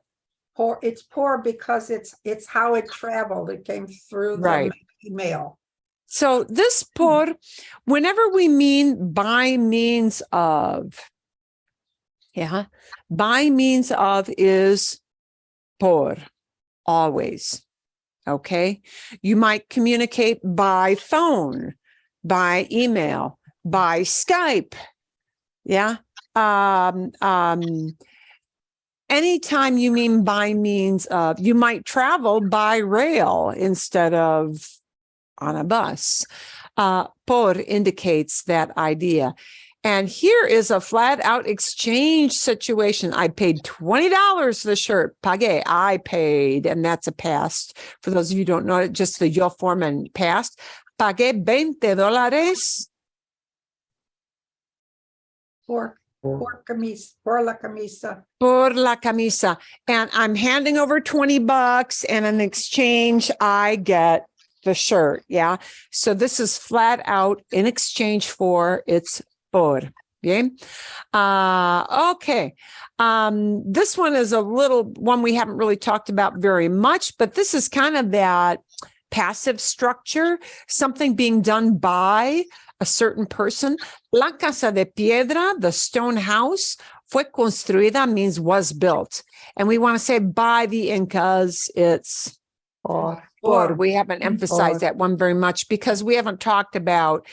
Poor, it's poor because it's how it traveled. It came through Right. the email. so this por, whenever we mean by means of, yeah, by means of is por, always. Okay. You might communicate by phone, by email, by Skype. Yeah. Anytime you mean by means of, you might travel by rail instead of on a bus. Por indicates that idea. And here is a flat out exchange situation. I paid $20 for the shirt. Pagué, I paid, and that's a past. For those of you who don't know it, just the yo form and past. Pagué $20. Por la camisa. Por la camisa. And I'm handing over $20, and in exchange, I get the shirt. Yeah. So this is flat out in exchange for, it's por. Bien. Okay. This one is a little one we haven't really talked about very much, but this is kind of that passive structure, something being done by a certain person. La casa de piedra, the stone house, fue construida means was built. And we want to say by the Incas, it's por. We haven't emphasized that one very much because we haven't talked about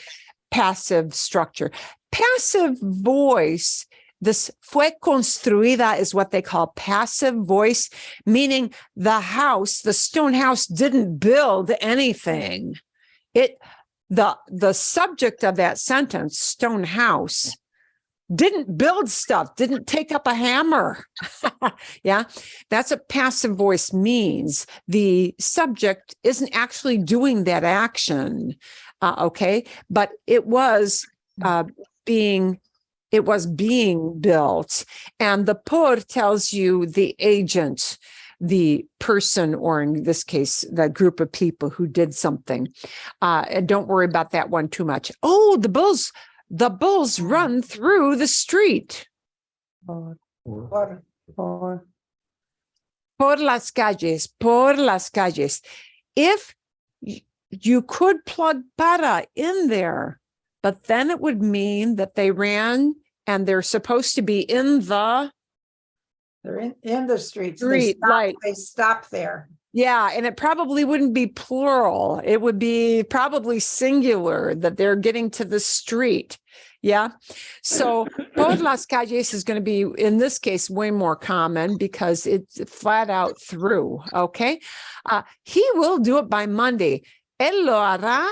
passive structure. Passive voice, this fue construida is what they call passive voice, meaning the house, the stone house didn't build anything. The subject of that sentence, stone house, didn't build stuff, didn't take up a hammer. Yeah, that's what passive voice means. The subject isn't actually doing that action. Okay, but it was being built. And the por tells you the agent, the person, or in this case, the group of people who did something. And don't worry about that one too much. Oh, the bulls run through the street. Por. Por las calles. If you could plug para in there, but then it would mean that they ran and they're supposed to be in the They're in the streets. street, like, They stop there. yeah, and it probably wouldn't be plural. It would be probably singular, that they're getting to the street. Yeah. So por las calles is going to be, in this case, way more common because it's flat out through. Okay. He will do it by Monday. Él lo hará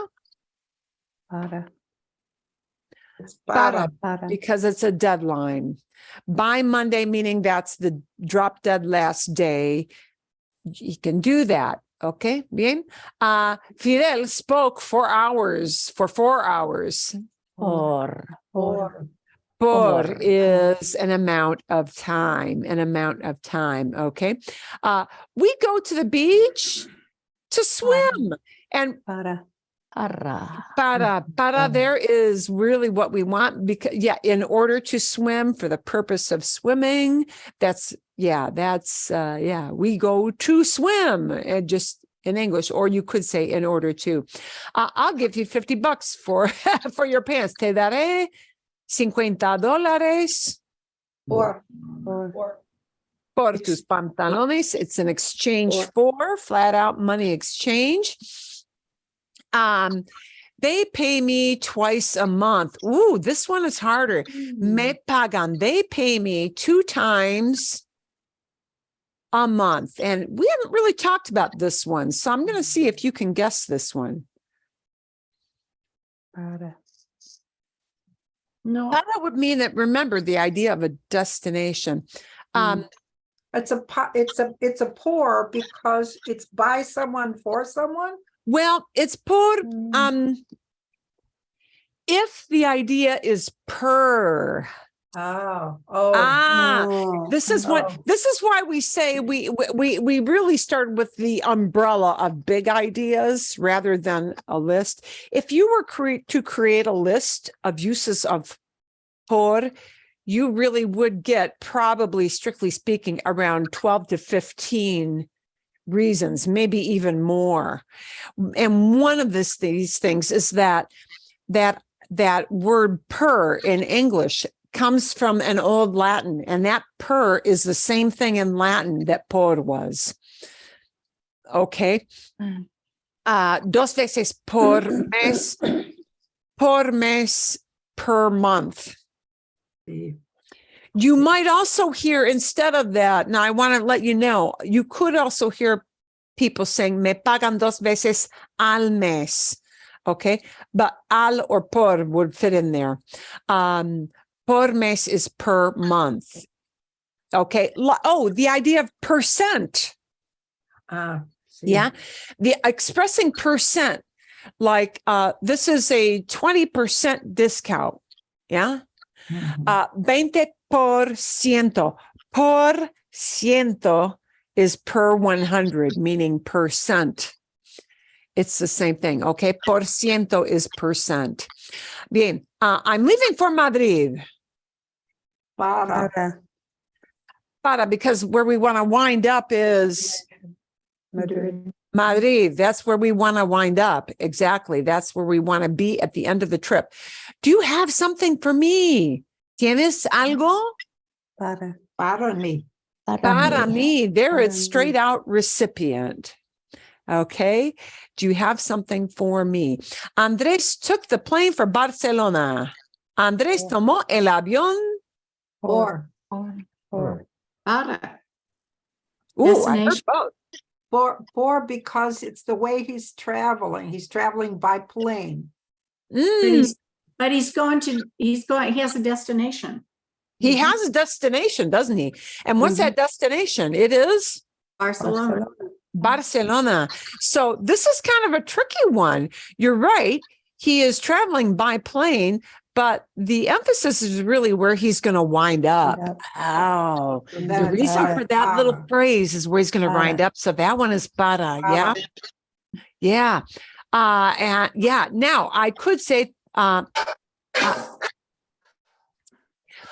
It's para, para. because it's a deadline. By Monday, meaning that's the drop dead last day. He can do that. Okay, bien. Fidel spoke for 4 hours. Por. Por is an amount of time, okay. We go to the beach to swim, and Para. para there is really what we want, because in order to swim, for the purpose of swimming, we go to swim, and just in English, or you could say in order to. I'll give you $50 for for your pants. Te daré $50 por tus pantalones. It's an exchange for, flat out money exchange. They pay me twice a month. Ooh, this one is harder. Me pagan. They pay me 2 times a month. And we haven't really talked about this one. So I'm going to see if you can guess this one. No, That would mean that, remember the idea of a destination. it's a por because it's by someone for someone. Well, it's por, if the idea is per. This is why we say we really start with the umbrella of big ideas rather than a list. If you were to create a list of uses of por, you really would get, probably strictly speaking, around 12 to 15 reasons, maybe even more. And one of these things is that word per in English comes from an old Latin, and that per is the same thing in Latin that por was. Okay. Dos veces por mes, per month. You might also hear, instead of that, now I want to let you know, you could also hear people saying, me pagan dos veces al mes. Okay. But al or por would fit in there. Por mes is per month. Okay. Oh, the idea of percent. Yeah. The expressing percent, like this is a 20% discount. Yeah. 20%. Por ciento is per 100, meaning percent. It's the same thing. Okay. Por ciento is percent. Bien. I'm leaving for Madrid. Para, because where we want to wind up is Madrid. That's where we want to wind up. Exactly. That's where we want to be at the end of the trip. Do you have something for me? ¿Tienes algo? Para mí. Para mí. There it's straight out recipient. Okay. Do you have something for me? Andrés took the plane for Barcelona. Andrés tomó el avión. Para. Ooh, I heard both. For because it's the way he's traveling. He's traveling by plane. But he has a destination. He has a destination, doesn't he? And what's that destination? It is Barcelona. So this is kind of a tricky one. You're right. He is traveling by plane, but the emphasis is really where he's going to wind up. Oh, the reason for that little phrase is where he's going to wind up. So that one is para. Yeah. Yeah. And yeah. Now I could say,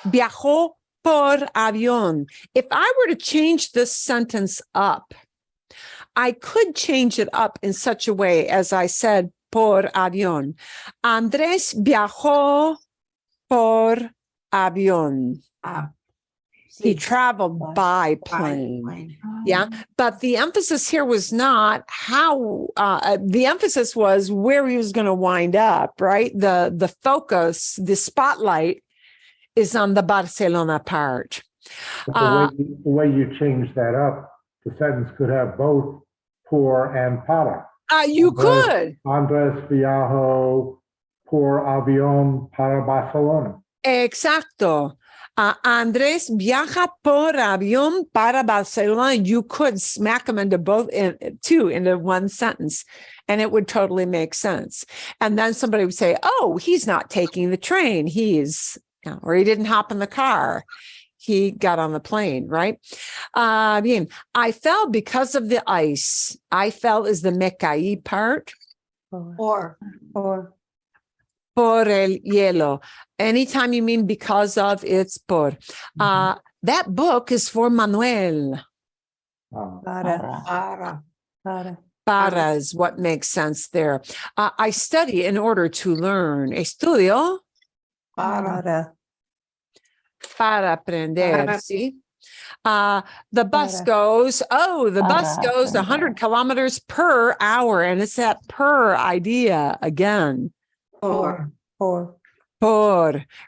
viajó por avión. If I were to change this sentence up, I could change it up in such a way as I said, por avión. Andrés viajó por avión. He traveled by plane. Yeah. But the emphasis here was not how, the emphasis was where he was going to wind up, right? The focus, the spotlight is on the Barcelona part. But the way you change that up, the sentence could have both por and para. You could. Andrés viajó por avión para Barcelona. Exacto. Andrés viaja por avión para Barcelona. You could smack them into both, into one sentence, and it would totally make sense. And then somebody would say, oh, he's not taking the train. Or he didn't hop in the car. He got on the plane, right? Bien. I fell because of the ice. I fell is the me caí part. Por el hielo. Anytime you mean because of, it's por. That book is for Manuel. para. Para is what makes sense there. I study in order to learn. Estudio Para. para aprender. See? The bus goes 100 kilometers per hour. And it's that per idea again. Por.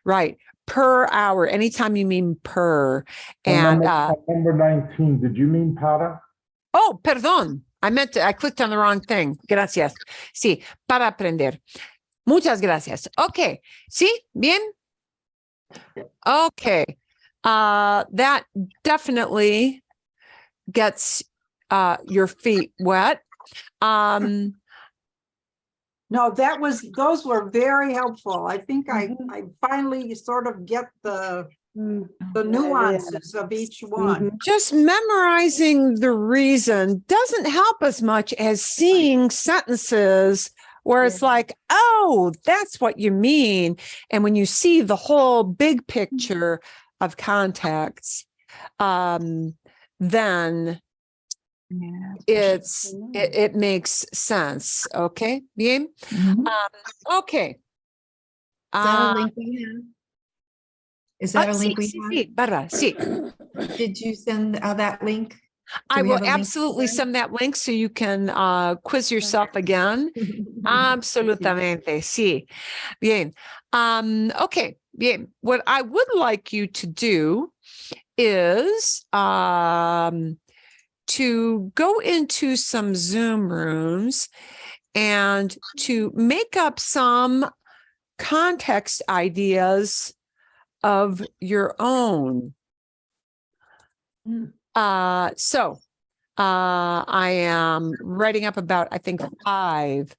Right. Per hour. Anytime you mean per. And number 19, did you mean para? Oh, perdón. I clicked on the wrong thing. Gracias. Sí, para aprender. Muchas gracias. Okay. Sí, bien. Okay. That definitely gets your feet wet. No, those were very helpful. I think I finally sort of get the nuances of each one. Just memorizing the reason doesn't help as much as seeing sentences where it's like, oh, that's what you mean. And when you see the whole big picture of context, then it makes sense. Okay, bien. Okay. Is that a link we have? Is that a link we have? Bárbara, sí. Did you send that link? I we will have a link absolutely for that? send that link so you can quiz yourself again. Absolutamente, sí. Bien. Okay, bien. What I would like you to do is to go into some Zoom rooms and to make up some context ideas of your own. So I am writing up about, I think, 5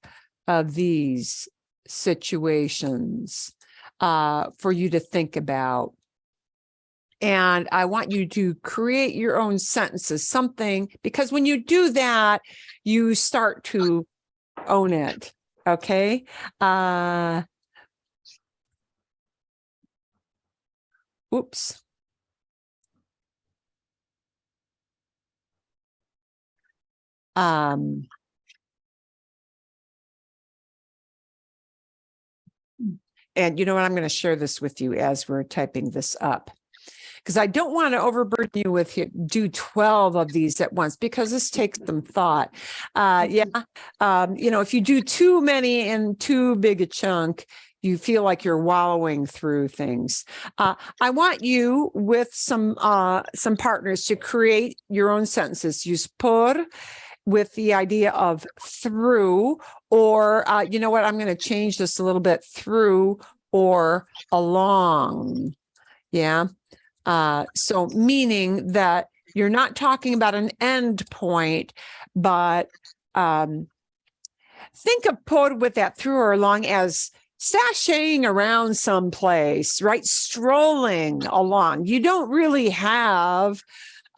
of these situations for you to think about. And I want you to create your own sentences, something, because when you do that, you start to own it. Okay. Oops. And you know what? I'm going to share this with you as we're typing this up, because I don't want to overburden you with do 12 of these at once, because this takes some thought. If you do too many in too big a chunk, you feel like you're wallowing through things. I want you with some partners to create your own sentences. Use por with the idea of through, or you know what? I'm going to change this a little bit, through or along. Yeah. So meaning that you're not talking about an end point, but think of por with that through or along as sashaying around someplace, right? Strolling along. You don't really have,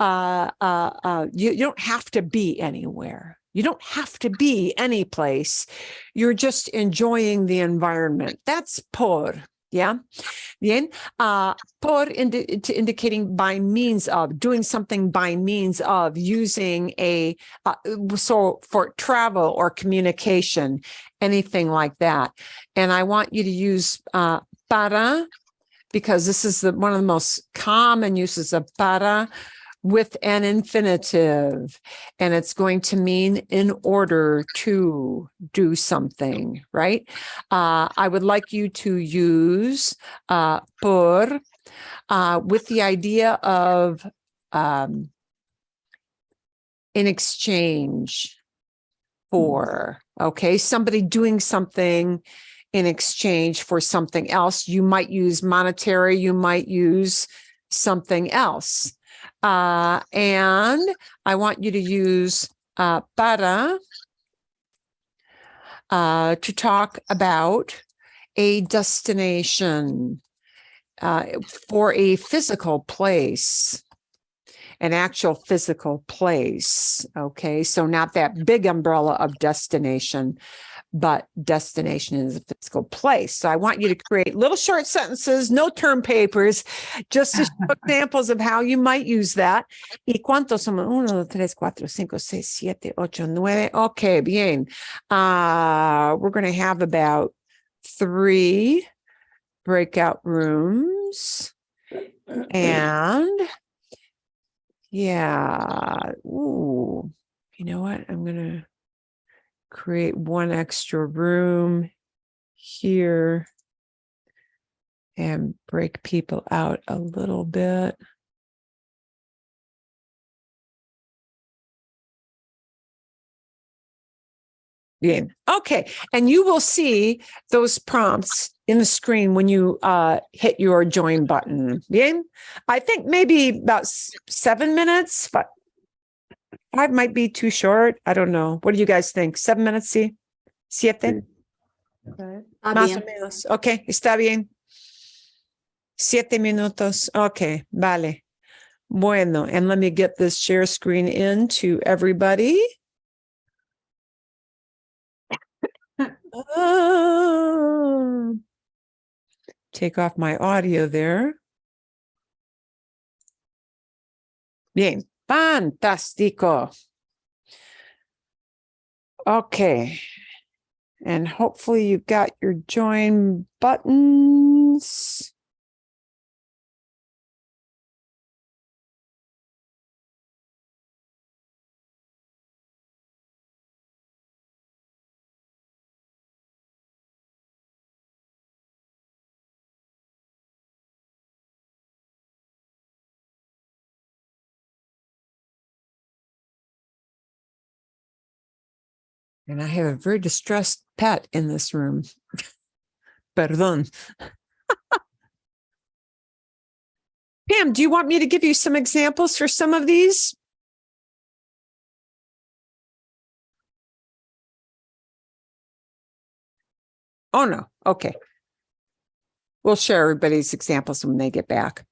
you don't have to be anywhere. You don't have to be any place. You're just enjoying the environment. That's por. Yeah. Bien. Por indicating by means of, doing something by means of, using so for travel or communication, anything like that. And I want you to use para, because this is one of the most common uses of para, with an infinitive, and it's going to mean in order to do something, right? I would like you to use por with the idea of in exchange for, okay? Somebody doing something in exchange for something else. You might use monetary, you might use something else. And I want you to use para to talk about a destination for a physical place, an actual physical place. Okay, so not that big umbrella of destination, but destination is a physical place. So I want you to create little short sentences, no term papers, just to show examples of how you might use that. ¿Y cuántos somos? 1, 2, 3, 4, 5, 6, 7, 8, 9. Okay, bien. We're going to have about 3 breakout rooms. And yeah, ooh, you know what? I'm going to create 1 extra room here and break people out a little bit. Yeah. Okay. And you will see those prompts in the screen when you hit your join button. Bien. I think maybe about 7 minutes, but 5 might be too short. I don't know. What do you guys think? 7 minutes, sí? 7? Está Más bien. o menos. Ok, está bien. 7 minutos. Ok, vale. Bueno, and let me get this share screen in to everybody. Ah, take off my audio there. Bien, fantástico. Okay. And hopefully you got your join buttons. And I have a very distressed pet in this room. Perdón. Pam, do you want me to give you some examples for some of these? Oh, no. Okay. We'll share everybody's examples when they get back.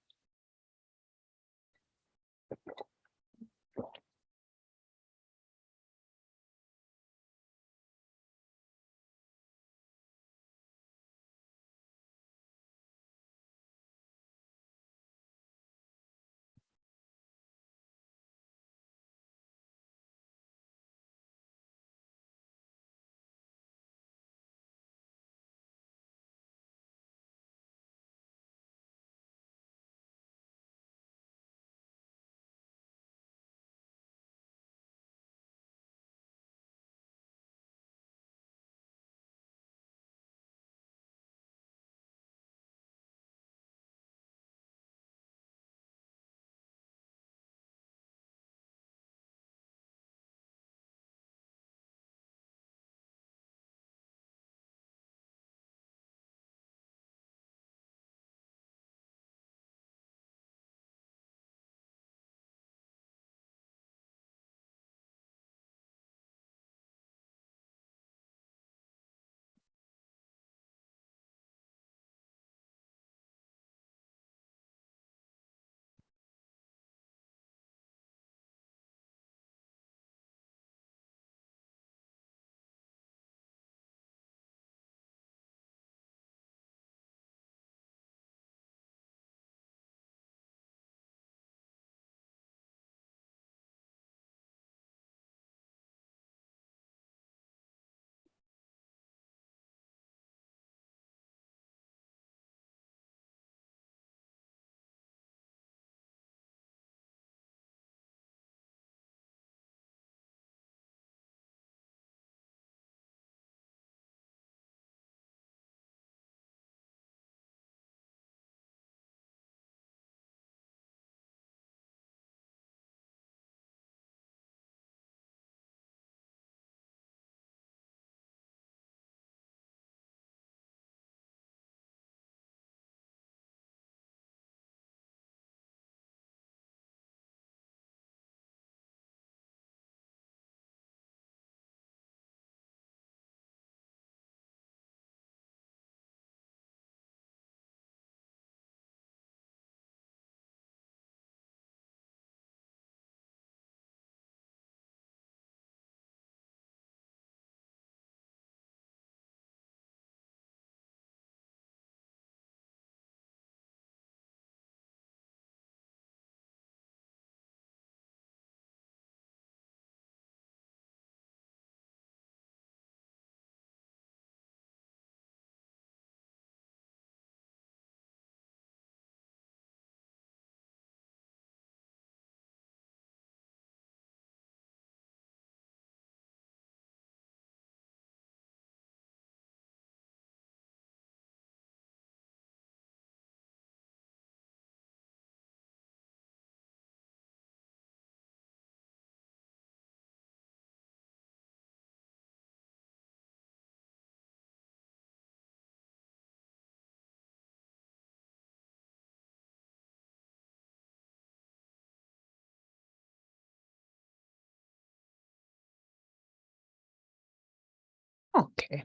Okay.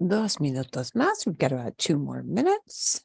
2 minutos más. We've got about 2 more minutes.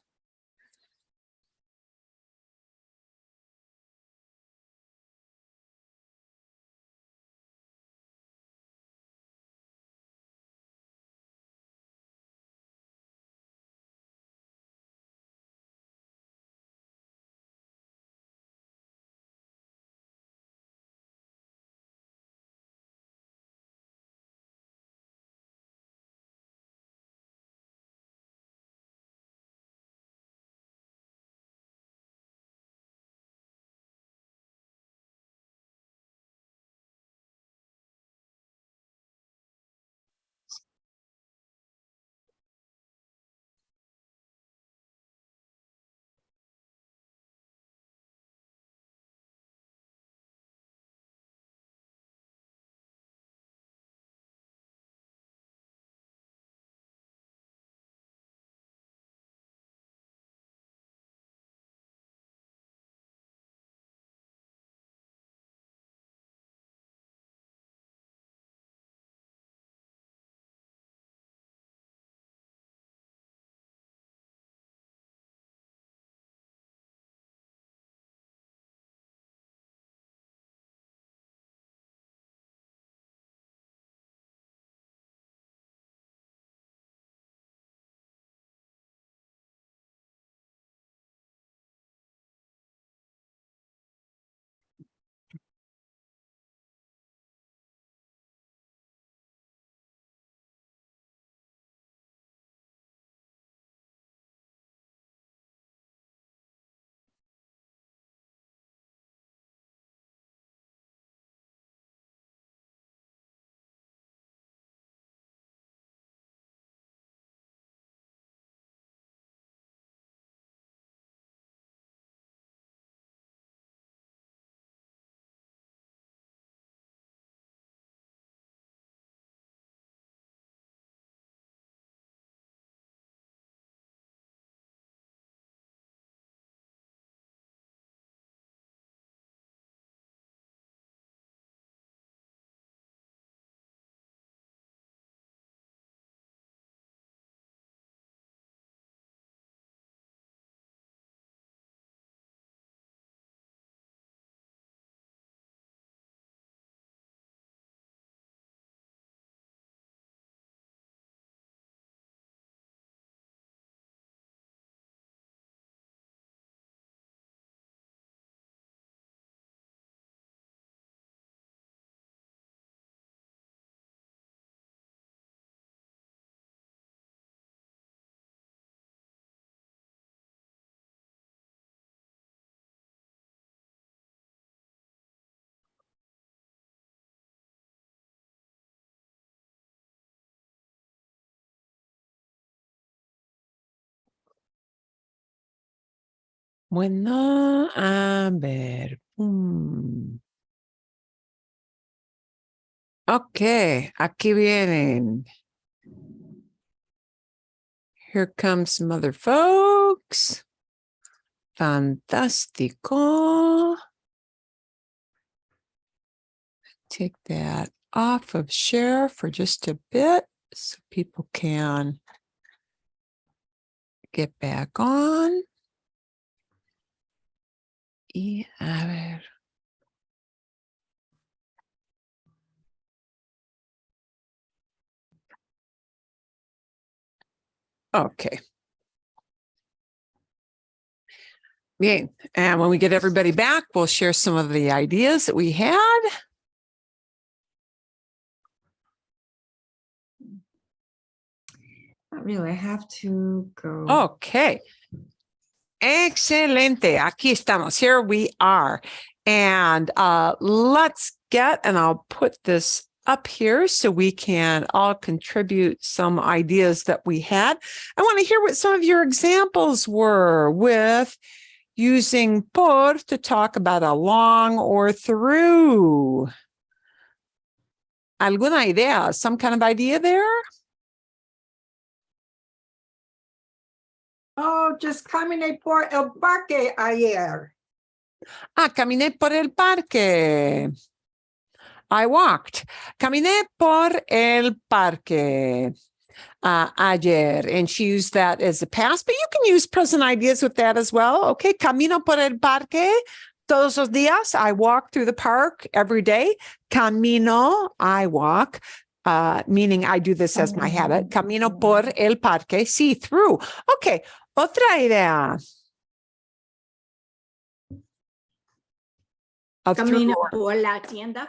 Bueno, a ver. Ok, aquí vienen. Here comes some other folks. Fantástico. Take that off of share for just a bit so people can get back on. Y a ver. Okay. Bien. And when we get everybody back, we'll share some of the ideas that we had. Not really, I have to go. Okay. Excelente. Aquí estamos. Here we are. And let's get, and I'll put this up here so we can all contribute some ideas that we had. I want to hear what some of your examples were with using por to talk about along or through. ¿Alguna idea? Some kind of idea there? Oh, just caminé por el parque ayer. Caminé por el parque. I walked. Caminé por el parque. ayer, and she used that as the past, but you can use present ideas with that as well. Okay, camino por el parque todos los días. I walk through the park every day. Camino, I walk, meaning I do this as my habit. Camino por el parque, sí, through. Okay, otra idea. Of Camino through. por la tienda.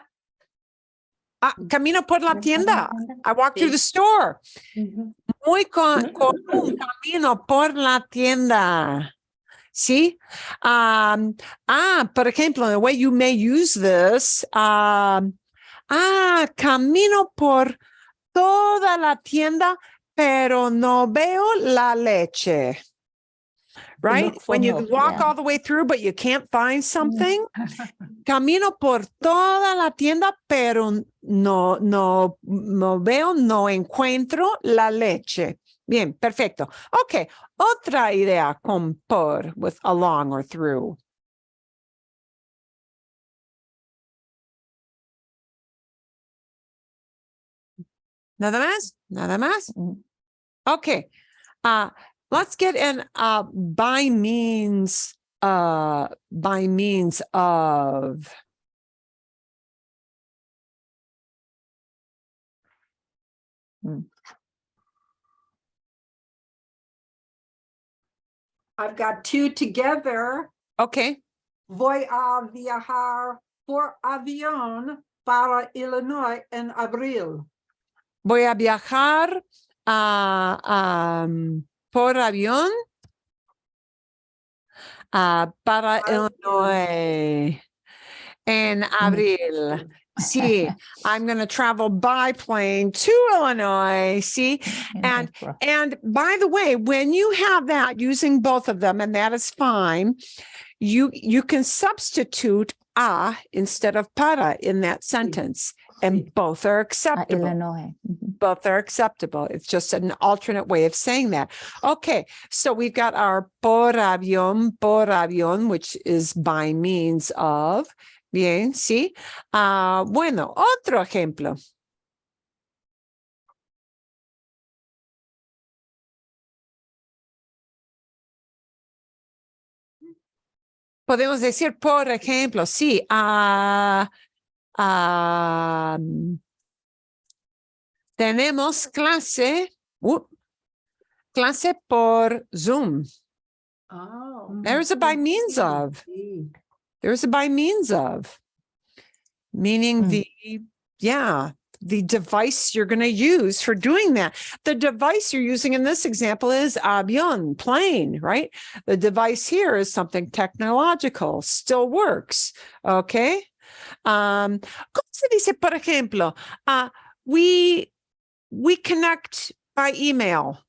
Camino por la tienda. I walk through the store. Muy con un camino por la tienda. See? Por ejemplo, the way you may use this, camino por toda la tienda, pero no veo la leche. Right? When you walk all the way through, but you can't find something. Camino por toda la tienda, pero no veo, no encuentro la leche. Bien, perfecto. Okay, otra idea con por, with along or through. Nada más? Nada más? Okay. Let's get in by means of. I've got two together. Okay. Voy a viajar por avión para Illinois en abril. Voy a viajar por avión para Illinois en abril. See, I'm going to travel by plane to Illinois. See, and by the way, when you have that using both of them, and that is fine, you can substitute a instead of para in that sentence, and both are acceptable. Illinois. Both are acceptable. It's just an alternate way of saying that. Okay, so we've got our por avión, which is by means of. Bien, sí. Bueno, otro ejemplo. Podemos decir, por ejemplo, sí. Tenemos clase por Zoom. Oh. There's a by means of. There's a by means of, meaning the device you're going to use for doing that. The device you're using in this example is avión, plane, right? The device here is something technological, still works, okay? ¿Cómo se dice, por ejemplo? We connect by email.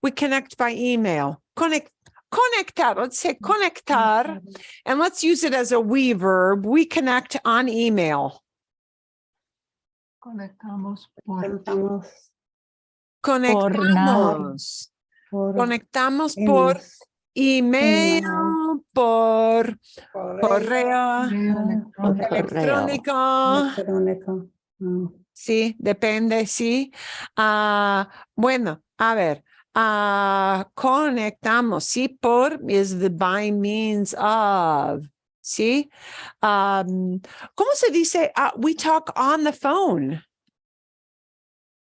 We connect by email. Conectar, let's say conectar, and let's use it as a we verb. We connect on email. Conectamos por email, por correo electrónico. Sí, depende, sí. Bueno, a ver. Conectamos, sí, por is the by means of, sí. ¿Cómo se dice? We talk on the phone.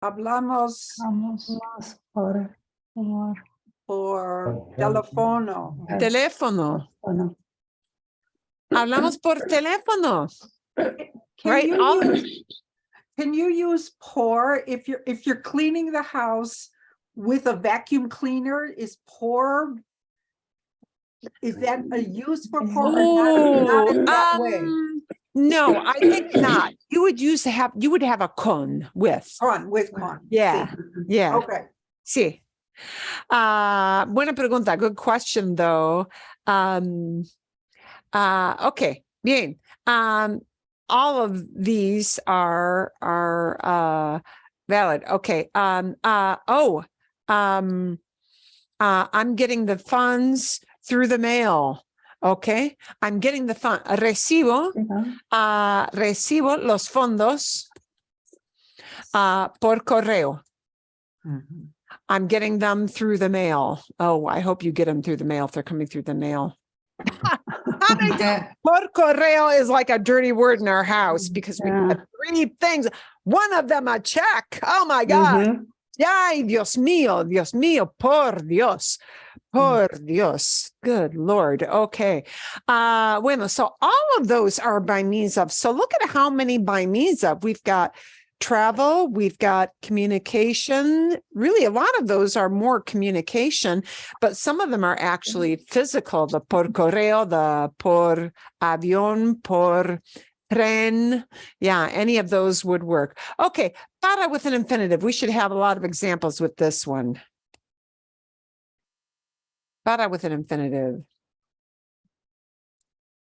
Hablamos por teléfono. Teléfono. Hablamos por teléfono. Right? Can you use pour if you're cleaning the house with a vacuum cleaner? Is that a use for pour or not in that way? No, I think not. You would have a con with. Con. Yeah. Sí. Yeah. Okay. Sí. Buena pregunta. Good question, though. Okay. Bien. All of these are valid. Okay. I'm getting the funds through the mail. Okay. I'm getting the fund. Recibo los fondos Por correo. Mhm. I'm getting them through the mail. Oh, I hope you get them through the mail if they're coming through the mail. How many times? Por correo is like a dirty word in our house because we have 3 things. One of them a check. Oh my God. Ay, Dios mío, por Dios. Por Dios. Good Lord. Okay. Bueno, so all of those are by means of. So look at how many by means of. We've got travel, we've got communication. Really, a lot of those are more communication, but some of them are actually physical. The por correo, the por avión, por tren. Yeah, any of those would work. Okay, para with an infinitive. We should have a lot of examples with this one. Para with an infinitive.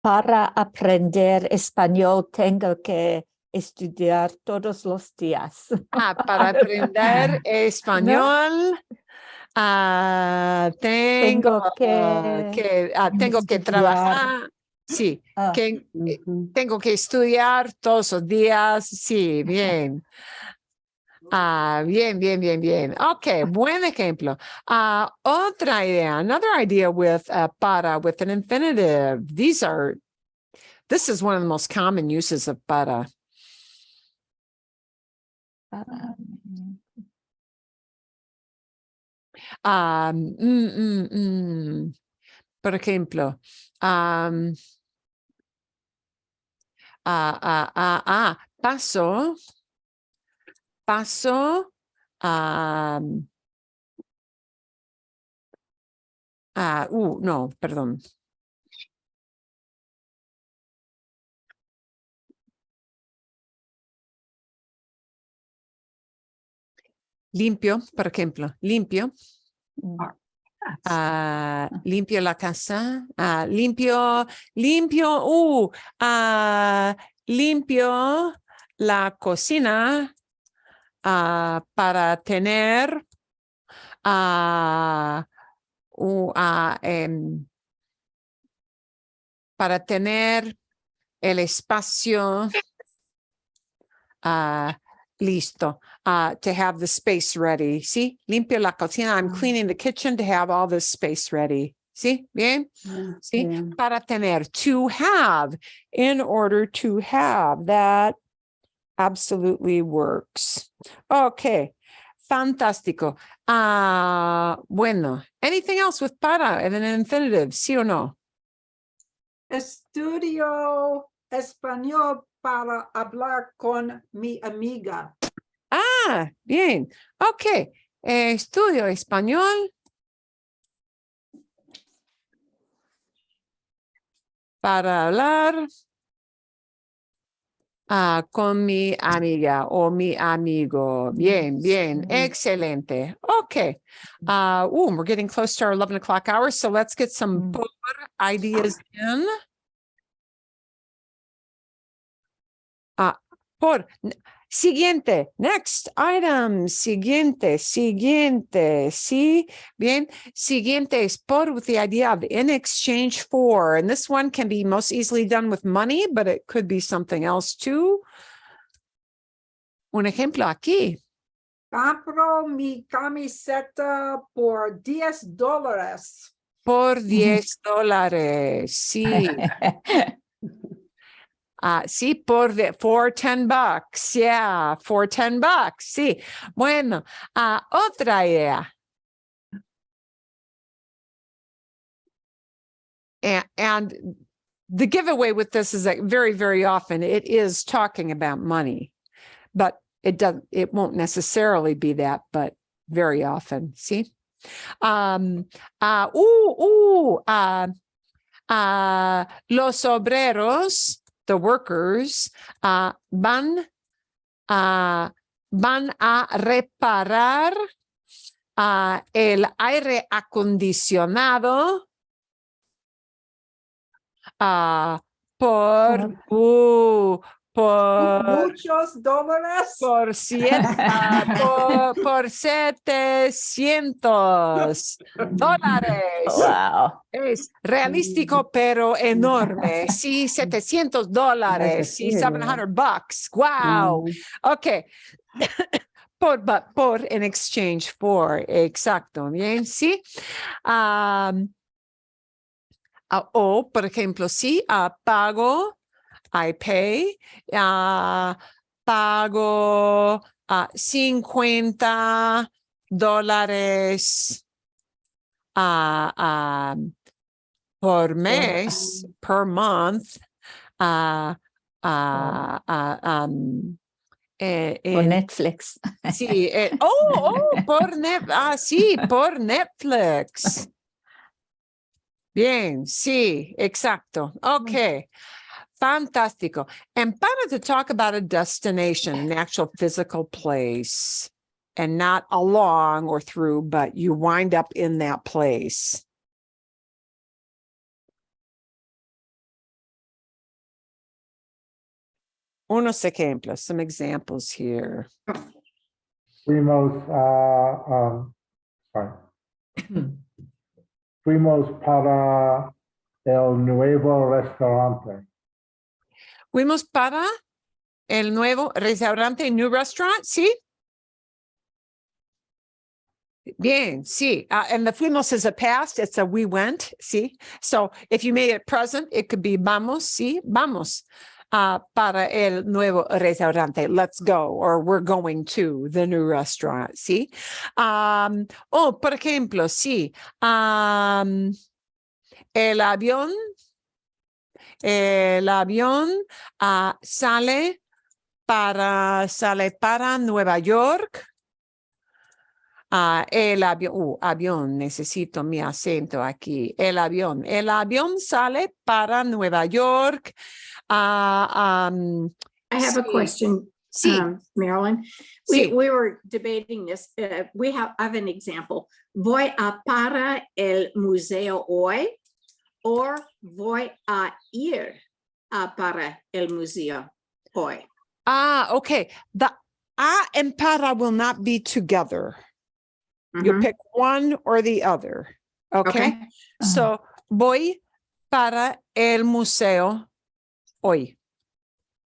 Para aprender español tengo que estudiar todos los días. Para aprender español, tengo que trabajar. Sí, que tengo que estudiar todos los días. Sí, bien. Bien. Okay, buen ejemplo. Otra idea, another idea with para with an infinitive. This is one of the most common uses of para. Por ejemplo, paso, no, perdón. Limpio, por ejemplo, limpio. Limpio la casa, limpio la cocina para tener el espacio listo. To have the space ready. See, limpio la cocina. I'm cleaning the kitchen to have all this space ready. See, bien? See, para tener, to have, in order to have. That absolutely works. Okay, fantástico. Bueno, anything else with para and an infinitive? Sí o no? Estudio español para hablar con mi amiga. Bien. Okay. Estudio español para hablar con mi amiga o mi amigo. Bien. Excelente. Okay. We're getting close to our 11 o'clock hour, so let's get some por ideas in. Por. Siguiente, next item, siguiente, sí, bien, siguiente is por with the idea of in exchange for, and this one can be most easily done with money, but it could be something else too. Un ejemplo aquí. Compro mi camiseta por $10. Por $10, sí. Sí, for $10. Yeah, for $10. Sí. Bueno, otra idea. And the giveaway with this is that very, very often it is talking about money, but it won't necessarily be that, but very often. See? Los obreros, the workers, van a reparar el aire acondicionado por muchos dólares. Por $700. Wow. Es realístico, pero enorme. Sí, $700. Sí, $700. Wow. Okay. por in exchange for. Exacto. Bien, sí. O, por ejemplo, sí, pago, I pay, pago $50 por mes, per month, Por Netflix. sí, sí, por Netflix. Bien, sí, exacto. Okay. Fantástico. And para to talk about a destination, an actual physical place, and not along or through, but you wind up in that place. Unos ejemplos, some examples here. Fuimos, sorry. Fuimos para el nuevo restaurante. Fuimos para el nuevo restaurante, new restaurant, ¿sí? Bien, sí. And the fuimos is a past, it's a we went, ¿sí? So if you made it present, it could be vamos, sí, vamos. Para el nuevo restaurante, let's go, or we're going to the new restaurant, ¿sí? Por ejemplo, sí, el avión sale para Nueva York. El avión, necesito mi acento aquí. El avión sale para Nueva York. I have a sí. question, Sí. Marilyn. Sí. We were debating this. I have an example. Voy a para el museo hoy, or voy a ir para el museo hoy. Okay. The a and para will not be together. You pick one or the other. Okay. So voy para el museo hoy.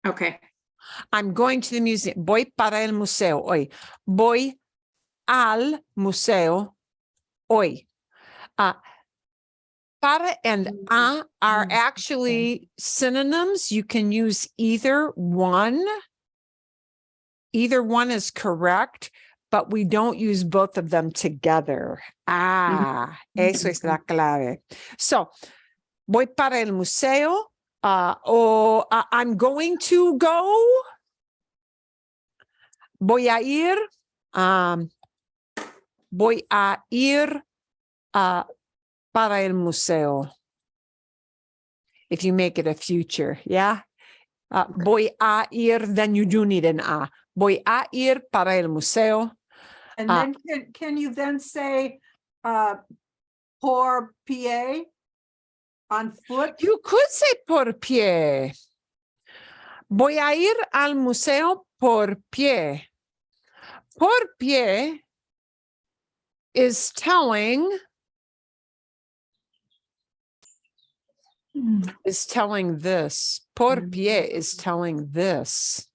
Okay. I'm going to the museum. Voy para el museo hoy. Voy al museo hoy. Para and a are actually synonyms. You can use either one. Either one is correct, but we don't use both of them together. Eso es la clave. So, voy para el museo. I'm going to go. Voy a ir. Voy a ir para el museo. If you make it a future, yeah? Voy a ir, then you do need an a. Voy a ir para el museo. And then can you then say por pie on foot? You could say por pie. Voy a ir al museo por pie. Por pie is telling this. Por pie is telling this.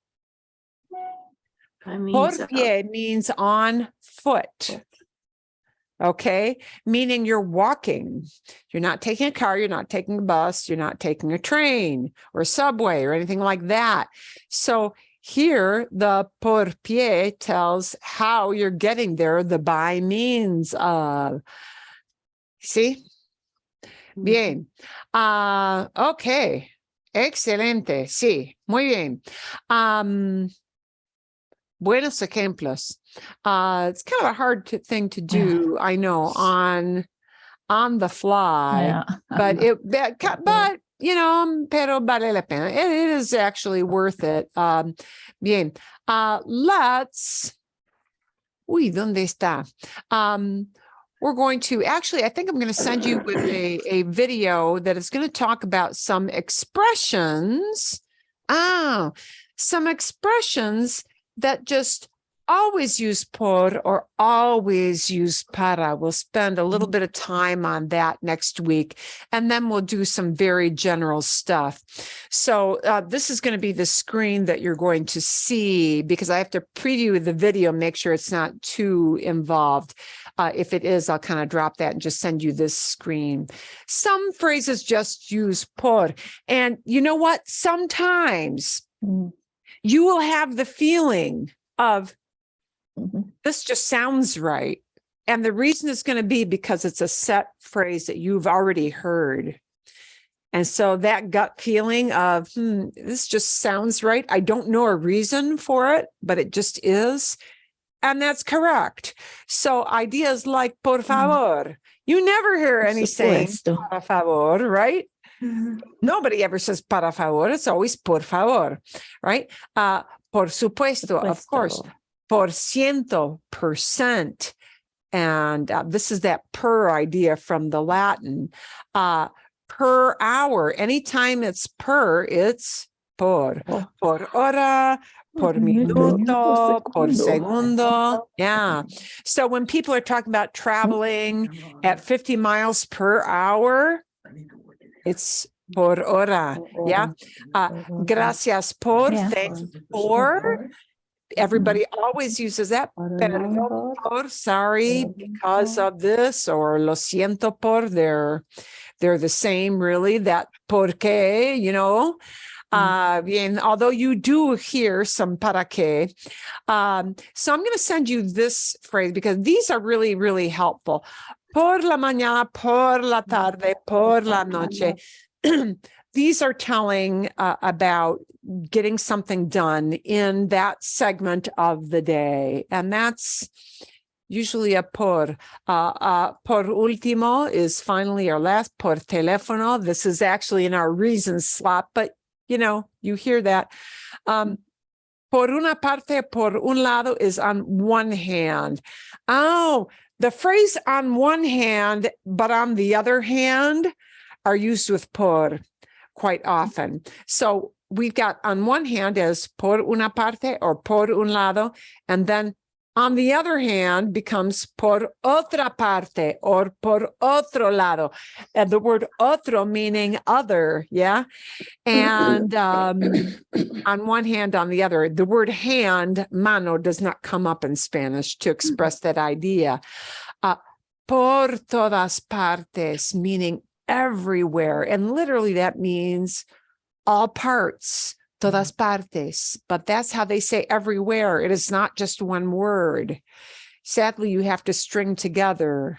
Por pie means on foot. Okay, meaning you're walking. You're not taking a car, you're not taking a bus, you're not taking a train or subway or anything like that. So here, the por pie tells how you're getting there, the by means of. See? Bien. Okay. Excelente. Sí, muy bien. Buenos ejemplos. It's kind of a hard thing to do, I know, on the fly, but you know, pero vale la pena. It is actually worth it. Bien. Let's. ¿Dónde está? We're going to actually, I think I'm going to send you with a video that is going to talk about some expressions. Some expressions that just always use por or always use para. We'll spend a little bit of time on that next week, and then we'll do some very general stuff. So this is going to be the screen that you're going to see, because I have to preview the video, make sure it's not too involved. If it is, I'll kind of drop that and just send you this screen. Some phrases just use por. And you know what? Sometimes you will have the feeling of, this just sounds right. And the reason it's going to be because it's a set phrase that you've already heard. And so that gut feeling of, this just sounds right. I don't know a reason for it, but it just is. And that's correct. So ideas like por favor, you never hear any saying para favor, right? Nobody ever says para favor. It's always por favor, right? Por supuesto, of course. Por ciento, percent. And this is that per idea from the Latin. Per hour, anytime it's per, it's por. Por hora, por minuto, por segundo. Yeah. So when people are talking about traveling at 50 miles per hour, it's por hora. Yeah. Gracias por, thanks for. Everybody always uses that. Perdón por, sorry, because of this, or lo siento por, they're the same, really. That porque, you know. And although you do hear some para qué. So I'm going to send you this phrase because these are really, really helpful. Por la mañana, por la tarde, por la noche. These are telling about getting something done in that segment of the day. And that's usually a por. Por último is finally or last. Por teléfono. This is actually in our reason slot, but you know, you hear that. Por una parte, por un lado is on one hand. Oh, the phrase on one hand, but on the other hand are used with por quite often. So we've got on one hand as por una parte or por un lado, and then on the other hand becomes por otra parte or por otro lado. And the word otro meaning other, yeah? And on one hand, on the other. The word hand, mano, does not come up in Spanish to express that idea. Por todas partes, meaning everywhere. And literally that means all parts, todas partes. But that's how they say everywhere. It is not just one word. Sadly, you have to string together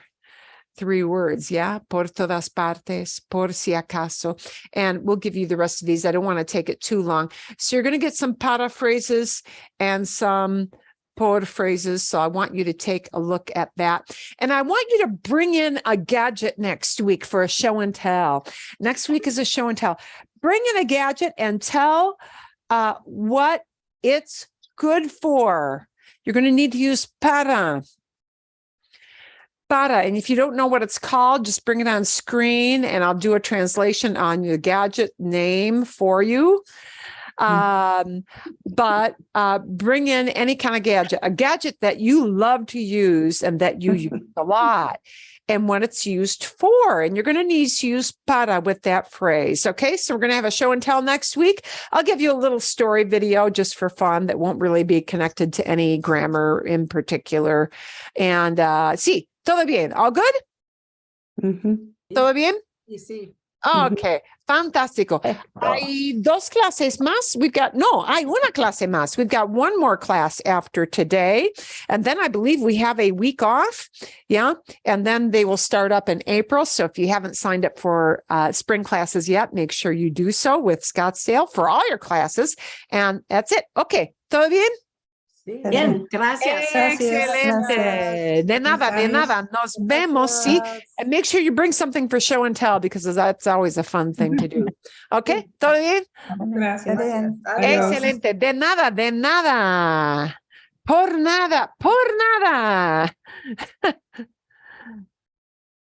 3 words, yeah? Por todas partes, por si acaso. And we'll give you the rest of these. I don't want to take it too long. So you're going to get some para phrases and some por phrases. So I want you to take a look at that. And I want you to bring in a gadget next week for a show and tell. Next week is a show and tell. Bring in a gadget and tell what it's good for. You're going to need to use para. Para. And if you don't know what it's called, just bring it on screen and I'll do a translation on your gadget name for you. But bring in any kind of gadget, a gadget that you love to use and that you use a lot, and what it's used for. And you're going to need to use para with that phrase. Okay, so we're going to have a show and tell next week. I'll give you a little story video just for fun that won't really be connected to any grammar in particular. And sí, todo bien, all good? Todo bien? Sí. Okay, fantástico. Hay 2 clases más. Hay una clase más. We've got one more class after today. And then I believe we have a week off. Yeah. And then they will start up in April. So if you haven't signed up for spring classes yet, make sure you do so with Scottsdale for all your classes. And that's it. Okay. ¿Todo bien? Bien, gracias. Excelente. De nada. Nos vemos. Sí. And make sure you bring something for show and tell because that's always a fun thing to do. Okay? ¿Todo bien? Gracias. Excelente. De nada. Por nada.